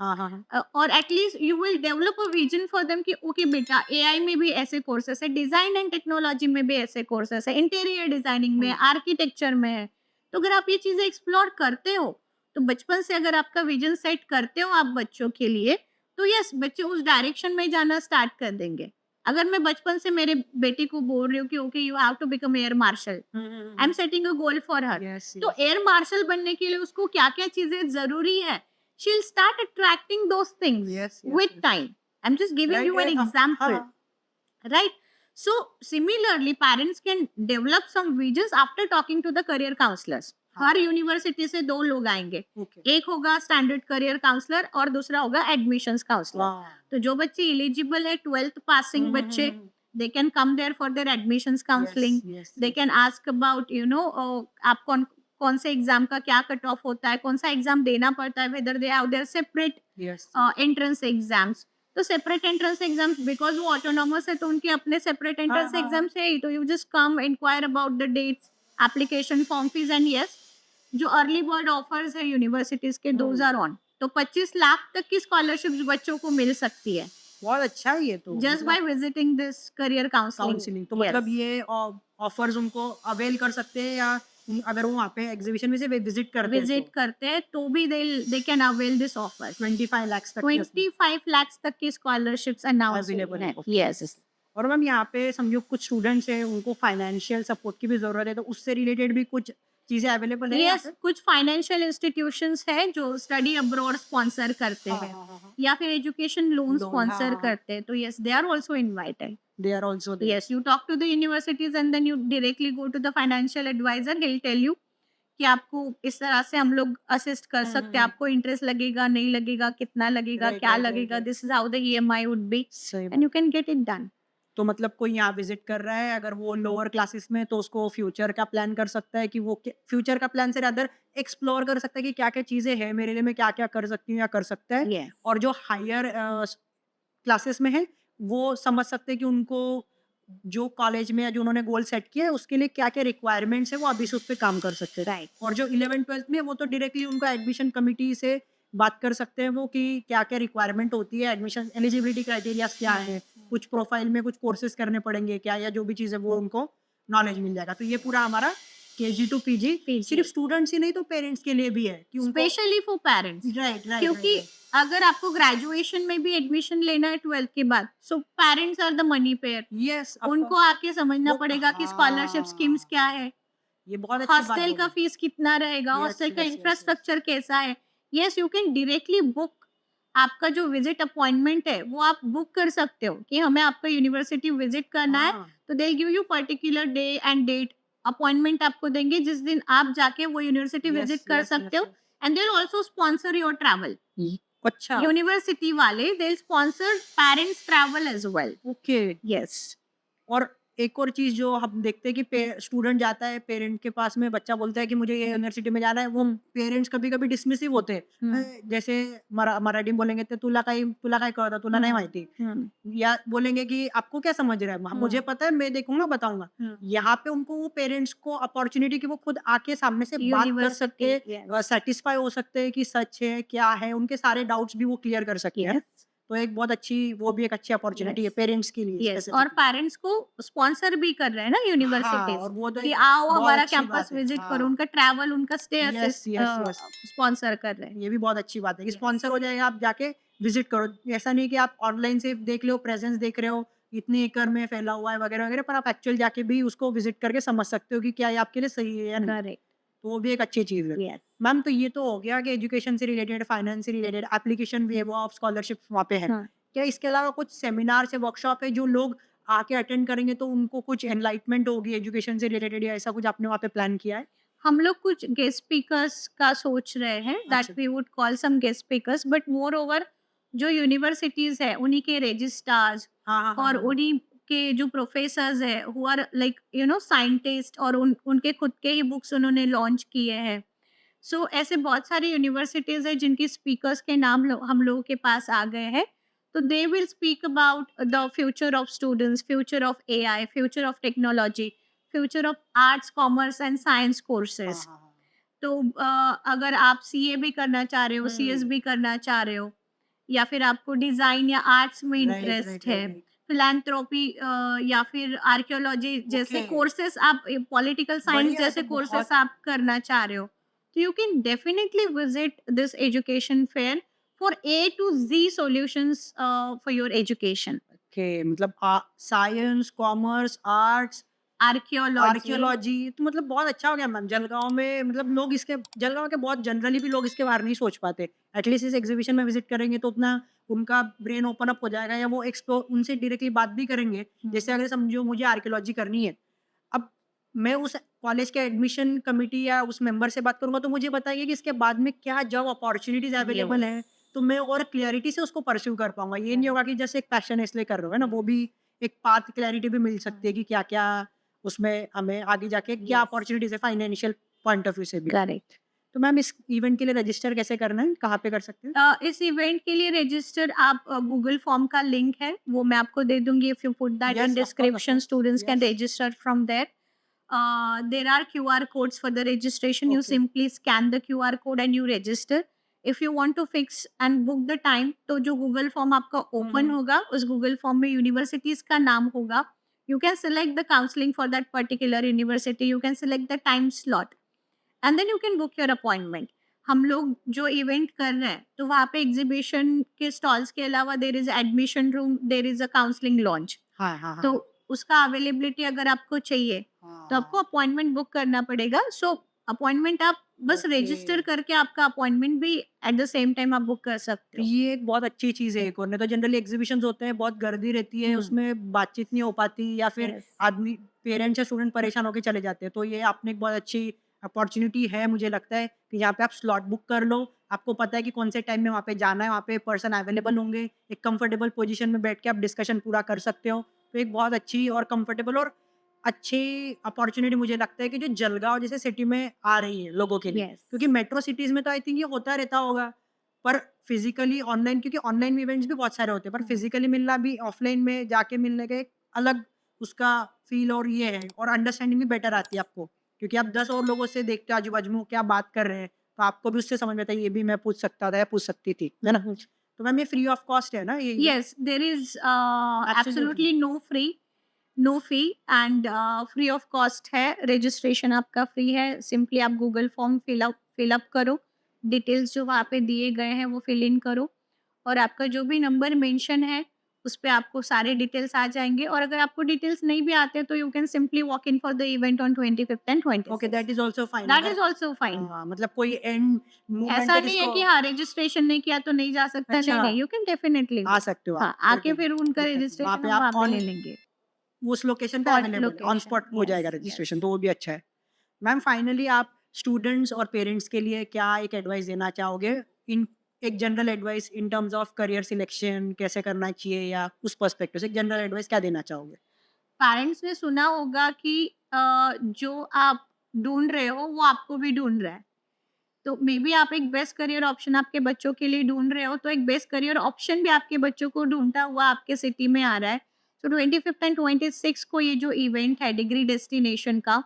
और at least you will develop a vision for them कि ओके बेटा, AI में भी ऐसे कोर्सेस है, डिजाइन एंड टेक्नोलॉजी में भी ऐसे कोर्सेस है, इंटीरियर डिजाइनिंग में, आर्किटेक्चर में है। तो अगर आप ये चीजें एक्सप्लोर करते हो, तो बचपन से अगर आपका विजन सेट करते हो आप बच्चों के लिए, तो यस, बच्चे उस डायरेक्शन में जाना स्टार्ट कर देंगे। अगर मैं बचपन से मेरे बेटी को बोल रही हूँ कि okay you have to become air marshal, I am setting a goal for her, तो एयर मार्शल बनने के लिए उसको क्या क्या चीजें जरूरी है, she will start attracting those things with time. I am just giving you an example, right? So similarly parents can develop some visions after talking to the career counselors. Her university से 2 लोग आएंगे, एक होगा standard career counsellor और दूसरा होगा admissions counsellor. तो जो बच्चे एलिजिबल है 12th पासिंग बच्चे, they can come there for their admissions counseling. They can ask about आप कौन से एग्जाम का क्या कट ऑफ होता है, कौन सा एग्जाम देना पड़ता है, whether they have their separate entrance exams. तो सेपरेट एंट्रेंस एग्जाम्स, बिकॉज वो ऑटोनॉमस है तो उनके अपने सेपरेट एंट्रेंस एग्जाम्स है ही, तो you just come inquire about the dates, application form fees, and yes, जो अर्ली बर्ड ऑफर्स है यूनिवर्सिटीज के, दोज आर ऑन। तो 25 लाख तक की स्कॉलरशिप बच्चों को मिल सकती है, बहुत अच्छा है ये तो, just by visiting this career counselling. तो मतलब ये ऑफर्स उनको अवेल कर सकते हैं, या अगर वो वहाँ पे एग्जीबिशन में से विजिट करते हैं तो भी they can avail this offer. 25 lakh तक की स्कॉलरशिप्स आर नाउ अवेलेबल है। यस। और मैम यहाँ पे समझो कुछ स्टूडेंट्स हैं, उनको फाइनेंशियल सपोर्ट की भी जरूरत है, तो उससे रिलेटेड भी कुछ चीजें अवेलेबल है? यस, कुछ फाइनेंशियल इंस्टीट्यूशंस हैं जो स्टडी अब्रॉड स्पॉन्सर करते हैं, या फिर एजुकेशन लोन स्पॉन्सर करते हैं, तो yes, they are also invited. They are also there. Yes, you talk to the universities and then you directly go to the financial advisor. He'll tell you कि आपको इस तरह से हम लोग असिस्ट कर सकते हैं, आपको इंटरेस्ट लगेगा, नहीं लगेगा, कितना लगेगा, क्या लगेगा, this is how the EMI would be, and you can get it done. तो मतलब कोई यहाँ विजिट कर रहा है, अगर वो लोअर क्लासेस में, तो उसको फ्यूचर का प्लान कर सकता है कि वो फ्यूचर का प्लान से अदर एक्सप्लोर कर सकता है कि क्या क्या चीजें हैं मेरे लिए, मैं क्या क्या कर सकती हूँ या कर सकता है। और जो हायर क्लासेस में है वो समझ सकते हैं कि उनको जो कॉलेज में या जो उन्होंने गोल सेट किया है उसके लिए क्या क्या रिक्वायरमेंट्स है, वो अभी से उस पर काम कर सकते हैं। और जो 11th-12th में, वो तो डायरेक्टली उनको एडमिशन कमिटी से बात कर सकते हैं वो कि क्या क्या रिक्वायरमेंट होती है, एडमिशन एलिजिबिलिटी क्राइटेरिया क्या है, कुछ प्रोफाइल में कुछ कोर्सेज करने पड़ेंगे क्या, या जो भी चीज़ है वो उनको नॉलेज मिल जाएगा। तो ये पूरा हमारा केजी टू पीजी PG, सिर्फ स्टूडेंट्स ही नहीं तो पेरेंट्स के लिए भी है कि उनको specially for parents, right right क्योंकि अगर आपको ग्रेजुएशन में भी एडमिशन लेना है 12th के बाद, so parents are the money payer. Yes उनको आके समझना पड़ेगा कि स्कॉलरशिप स्कीम्स क्या है, ये बहुत अच्छी बात हॉस्टल का बोली। फीस कितना रहेगा, Yes, हॉस्टल का yes, yes, yes. इंफ्रास्ट्रक्चर कैसा है। Yes, you can directly book, आपका जो विजिट अपॉइंटमेंट है वो आप बुक कर सकते हो कि हमें आपका यूनिवर्सिटी विजिट करना है, हाँ, तो they give you particular day and date, appointment आपको देंगे जिस दिन आप जाके वो यूनिवर्सिटी yes, विजिट कर yes, सकते yes, हो। And they will also sponsor your travel, yes. अच्छा यूनिवर्सिटी वाले they will sponsor parents travel as well. Okay. Yes, और एक और चीज़ जो हम देखते हैं कि स्टूडेंट जाता है पेरेंट के पास में, बच्चा बोलता है कि मुझे ये यूनिवर्सिटी में जाना है, वो पेरेंट्स कभी-कभी डिसमिसिव होते हैं। जैसे मराठी में बोलेंगे तो तुला काय कळतं, तुला नाही माहिती, या बोलेंगे कि आपको क्या समझ रहा है, मुझे पता है, मैं देखूंगा बताऊंगा। यहाँ पे उनको वो पेरेंट्स को अपॉर्चुनिटी कि वो खुद आके सामने से बात कर सकते हैं, सेटिस्फाई हो सकते हैं कि सच है क्या है, उनके सारे डाउट्स भी वो क्लियर कर सकते हैं। तो एक बहुत अच्छी, वो भी एक अच्छी अपॉर्चुनिटी है Yes. पेरेंट्स के लिए यस, और specifically। पेरेंट्स को स्पॉन्सर भी कर रहे हैं ना हाँ, यूनिवर्सिटीज और वो तो कि एक आओ बहुत हमारा अच्छी कैंपस बात है। विजिट करो, हाँ, उनका ट्रैवल, उनका stay yes yes yes, sponsor कर रहे हैं। ये भी बहुत अच्छी बात है कि Yes. स्पॉन्सर हो जाएगा, आप जाके विजिट करो। ऐसा नहीं कि आप ऑनलाइन से देख लो, प्रेजेंस देख रहे हो, इतने एकड़ में फैला हुआ है वगैरह वगैरह, पर आप एक्चुअल जाके भी उसको विजिट करके समझ सकते हो कि क्या ये आपके लिए सही है या नहीं। करेक्ट, तो वो भी एक अच्छी चीज़ है। यस। मैम, तो ये तो हो गया कि एजुकेशन से रिलेटेड, फाइनेंस से रिलेटेड, एप्लीकेशन भी है, वो ऑफ स्कॉलरशिप वहाँ पे है। हाँ, क्या इसके अलावा कुछ सेमिनार से वर्कशॉप है जो लोग आके अटेंड करेंगे तो उनको कुछ एनलाइटमेंट होगी एजुकेशन से रिलेटेड, या ऐसा कुछ आपने वहाँ पे प्लान किया है? हम लोग कुछ गेस्ट स्पीकर्स का सोच रहे हैं, दैट अच्छा। We would call some guest speakers, but moreover जो यूनिवर्सिटीज है उन्हीं के रजिस्ट्रार्स हाँ, हाँ, हाँ, और हाँ, हाँ। उन्हीं के जो प्रोफेसर्स है हु आर लाइक साइंटिस्ट, और उनके खुद के ही बुक्स उन्होंने लॉन्च किए हैं। सो ऐसे बहुत सारी यूनिवर्सिटीज है जिनकी स्पीकर्स के नाम हम लोगों के पास आ गए हैं। तो they will speak about the future of students, future of AI, future of technology, future of arts, commerce and science हाँ, कोर्सेज। हाँ, हाँ। तो अगर आप सीए भी करना चाह रहे हो, सीएस भी करना चाह रहे हो, या फिर आपको डिजाइन या आर्ट्स में राइट इंटरेस्ट राइट है, राइट राइट। फिलैंथ्रोपी या फिर आर्कियोलॉजी जैसे ओके, कोर्सेस, आप पॉलिटिकल साइंस बढ़िया है, जैसे तो कोर्सेस बहुत आप करना चाह रहे हो, तो you can definitely visit this education fair for A to Z solutions for your education. Okay, मतलब science, commerce, arts, archaeology, archaeology, तो मतलब बहुत अच्छा हो गया मैम। जलगांव में मतलब लोग इसके, जलगांव के बहुत जनरली भी लोग इसके बारे नहीं सोच पाते। एटलीस्ट इस एग्जीबिशन में विजिट करेंगे तो उतना उनका ब्रेन ओपन अप हो जाएगा, या वो एक्सप्लोर, उनसे डायरेक्टली बात भी करेंगे। जैसे अगर समझो मुझे आर्कियोलॉजी करनी है, अब मैं उस कॉलेज के एडमिशन कमिटी या उस मेंबर से बात करूंगा तो मुझे बताइए कि इसके बाद में क्या जॉब अपॉर्चुनिटीज अवेलेबल हैं, तो मैं और क्लैरिटी से उसको परस्यू कर पाऊंगा। ये नहीं होगा कि जैसे एक पैशन इसलिए कर रहे हो, है ना, वो भी एक पाथ क्लैरिटी भी मिल सकती है कि क्या क्या उसमें हमें आगे जाके क्या Yes. अपॉर्चुनिटीज है फाइनेंशियल पॉइंट ऑफ व्यू से भी। करेक्ट। तो मैम, इस इवेंट के लिए रजिस्टर कैसे करना है, कहाँ पे कर सकते हैं? इस इवेंट के लिए रजिस्टर आप गूगल फॉर्म का लिंक है वो मैं आपको दे दूंगी, if you put that in yes, of course, of description course. Students can yes. Register from there. There are QR codes for the registration. You okay. simply scan the QR code and you register. If you want to fix and book the time, तो जो Google form आपका open होगा उस Google form में universities का नाम होगा। You can select the counselling for that particular university, you can select the time slot and then you can book your appointment. हम लोग जो इवेंट कर रहे हैं तो वहाँ पे एग्जीबिशन के स्टॉल्स के अलावा there is admission room, there is a counselling launch. हाँ हाँ हाँ तो उसका अवेलेबिलिटी अगर आपको चाहिए तो आपको हाँ। अपॉइंटमेंट बुक करना पड़ेगा। सो अपॉइंटमेंट आप बस ओके। रजिस्टर करके आपका अपॉइंटमेंट भी एट द सेम टाइम आप बुक कर सकते तो हो। ये एक बहुत अच्छी चीज़ है। एक और नहीं तो जनरली एग्जीबिशंस होते हैं, बहुत गर्दी रहती है, उसमें बातचीत नहीं हो पाती, या फिर Yes. आदमी, पेरेंट्स या स्टूडेंट परेशान होकर चले जाते हैं। तो ये आपने एक बहुत अच्छी अपॉर्चुनिटी है, मुझे लगता है कि यहाँ पे आप स्लॉट बुक कर लो, आपको पता है कि कौन से टाइम में वहाँ पे जाना है, वहाँ पे पर्सन अवेलेबल होंगे, एक कंफर्टेबल पोजीशन में बैठ के आप डिस्कशन पूरा कर सकते हो। तो एक बहुत अच्छी और कंफर्टेबल और अच्छी अपॉर्चुनिटी मुझे लगता है कि जो जलगांव जैसे सिटी में आ रही है लोगों के लिए, Yes. क्योंकि मेट्रो सिटीज़ में तो आई थिंक ये होता रहता होगा, पर फिजिकली ऑनलाइन, क्योंकि ऑनलाइन इवेंट्स भी बहुत सारे होते हैं, पर फिजिकली मिलना भी, ऑफलाइन में जाके मिलने का एक अलग उसका फील और ये है, और अंडरस्टैंडिंग भी बेटर आती है आपको, क्योंकि आप 10 और लोगों से देखते हो आजू बाजू में क्या बात कर रहे हैं, तो आपको भी उससे समझ में आता है ये भी मैं पूछ सकता था या पूछ सकती थी, है ना। तो मैम, ये फ्री ऑफ कॉस्ट है ना ये? Yes, there is Absolutely. absolutely no free. No fee and free of cost है, रजिस्ट्रेशन आपका फ्री है। सिंपली आप गूगल फॉर्म फिल अप करो, डिटेल्स जो वहाँ पे दिए गए हैं वो फिल इन करो, और आपका जो भी नंबर मेंशन है उस पे आपको सारे डिटेल्स आ जाएंगे। और अगर आपको डिटेल्स नहीं भी आते तो you can simply walk in for the event on 25th and okay, 26th। That is also fine. That अगर इज ऑल्सो फाइन। मतलब कोई एंड मूवमेंट ऐसा है नहीं है जिसको कि हाँ रजिस्ट्रेशन नहीं किया तो नहीं जा सकता, नहीं अच्छा, नहीं, यू कैन डेफिनेटली आ सकते हो आप, हाँ कोई आके फिर उनका दिक्कत नहीं। वहाँ रजिस्ट्रेशन पे हम आप वहाँ पे ऑन ले लेंगे। उस लोकेशन पे स्पॉट अवेलेबल है, ऑन लोकेशन, स्पॉट हो जाएगा यस रजिस्ट्रेशन, यस। तो वो भी अच्छा है। मैम फाइनली आप स्टूडेंट्स और पेरेंट्स के लिए क्या एक एडवाइस देना चाहोगे? इन एक general advice in terms of career selection कैसे करना चाहिए, या उस पर्सपेक्टिव से एक जनरल एडवाइस क्या देना चाहोगे? पेरेंट्स ने सुना होगा कि जो आप ढूँढ रहे हो वो आपको भी ढूँढ रहा है। तो मे बी आप एक बेस्ट करियर ऑप्शन आपके बच्चों के लिए ढूँढ रहे हो, तो एक बेस्ट करियर ऑप्शन भी आपके बच्चों को ढूँढता हुआ आपके सिटी में आ रहा है। तो 25th एंड 26 को ये जो इवेंट है डिग्री डेस्टिनेशन का,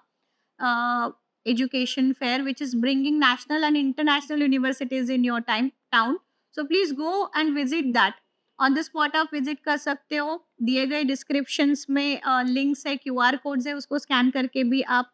education fair which is bringing national and international universities in your time town, so please go and visit that। On the spot आप विजिट कर सकते हो, दिए गए डिस्क्रिप्शंस में लिंक्स है, क्यूआर कोड्स है, उसको स्कैन करके भी आप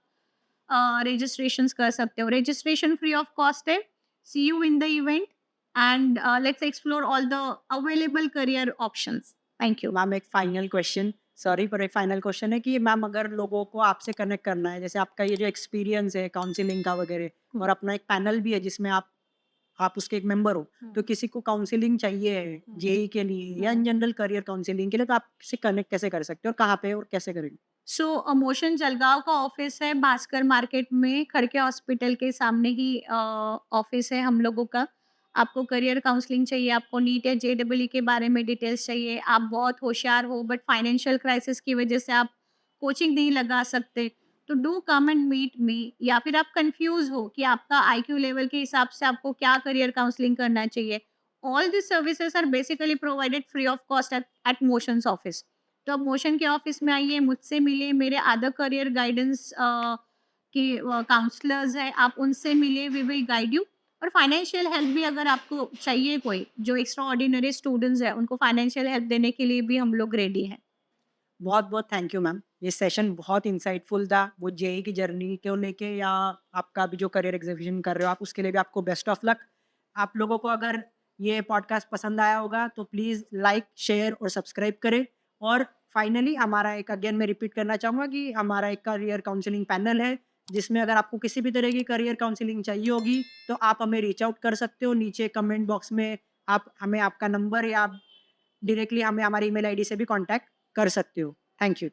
रजिस्ट्रेशंस कर सकते हो। रजिस्ट्रेशन फ्री ऑफ कॉस्ट है। See you in the event and let's explore all the available career options. Thank you. Ma'am एक फाइनल क्वेश्चन, सॉरी पर एक फाइनल क्वेश्चन है कि मैम अगर लोगों को आपसे कनेक्ट करना है, जैसे आपका ये जो एक्सपीरियंस है काउंसलिंग का वगैरह, और अपना एक पैनल भी है जिसमें आप उसके एक मेंबर हो, तो किसी को काउंसलिंग चाहिए है जेई के लिए या इन जनरल करियर काउंसलिंग के लिए, तो आप से कनेक्ट कैसे कर सकते हो और कहाँ पे और कैसे करेंगे? सो मोशन जलगांव का ऑफिस है, भास्कर मार्केट में खड़के हॉस्पिटल के सामने ही ऑफिस है हम लोगों का। आपको करियर काउंसलिंग चाहिए, आपको नीट या जेईई के बारे में डिटेल्स चाहिए, आप बहुत होशियार हो बट फाइनेंशियल क्राइसिस की वजह से आप कोचिंग नहीं लगा सकते, तो do come and meet me. या फिर आप कंफ्यूज हो कि आपका आईक्यू लेवल के हिसाब से आपको क्या करियर काउंसलिंग करना चाहिए, all this services are basically provided free of cost at Motion's office. तो आप मोशन के ऑफिस में आइए, मुझसे मिलिए, मेरे अदर करियर गाइडेंस के काउंसलर्स हैं, आप उनसे मिलिए, वी विल गाइड यू। और फाइनेंशियल हेल्प भी अगर आपको चाहिए, कोई जो एक्स्ट्रा ऑर्डिनरी स्टूडेंट्स हैं उनको फाइनेंशियल हेल्प देने के लिए भी हम लोग रेडी हैं। बहुत-बहुत थैंक यू मैम। ये सेशन बहुत इंसाइटफुल था, वो जेईई की जर्नी को लेके या आपका भी जो करियर एग्जीक्यूशन कर रहे हो आप, उसके लिए भी आपको बेस्ट ऑफ लक। आप लोगों को अगर ये पॉडकास्ट पसंद आया होगा तो प्लीज़ लाइक, शेयर और सब्सक्राइब करें। और फाइनली हमारा एक अगेन मैं रिपीट करना चाहूँगा कि हमारा एक करियर काउंसलिंग पैनल है, जिसमें अगर आपको किसी भी तरह की करियर काउंसलिंग चाहिए होगी, तो आप हमें रीच आउट कर सकते हो। नीचे कमेंट बॉक्स में आप हमें आपका नंबर या डायरेक्टली हमें हमारी ईमेल आईडी से भी कॉन्टैक्ट कर सकते हो। Thank you.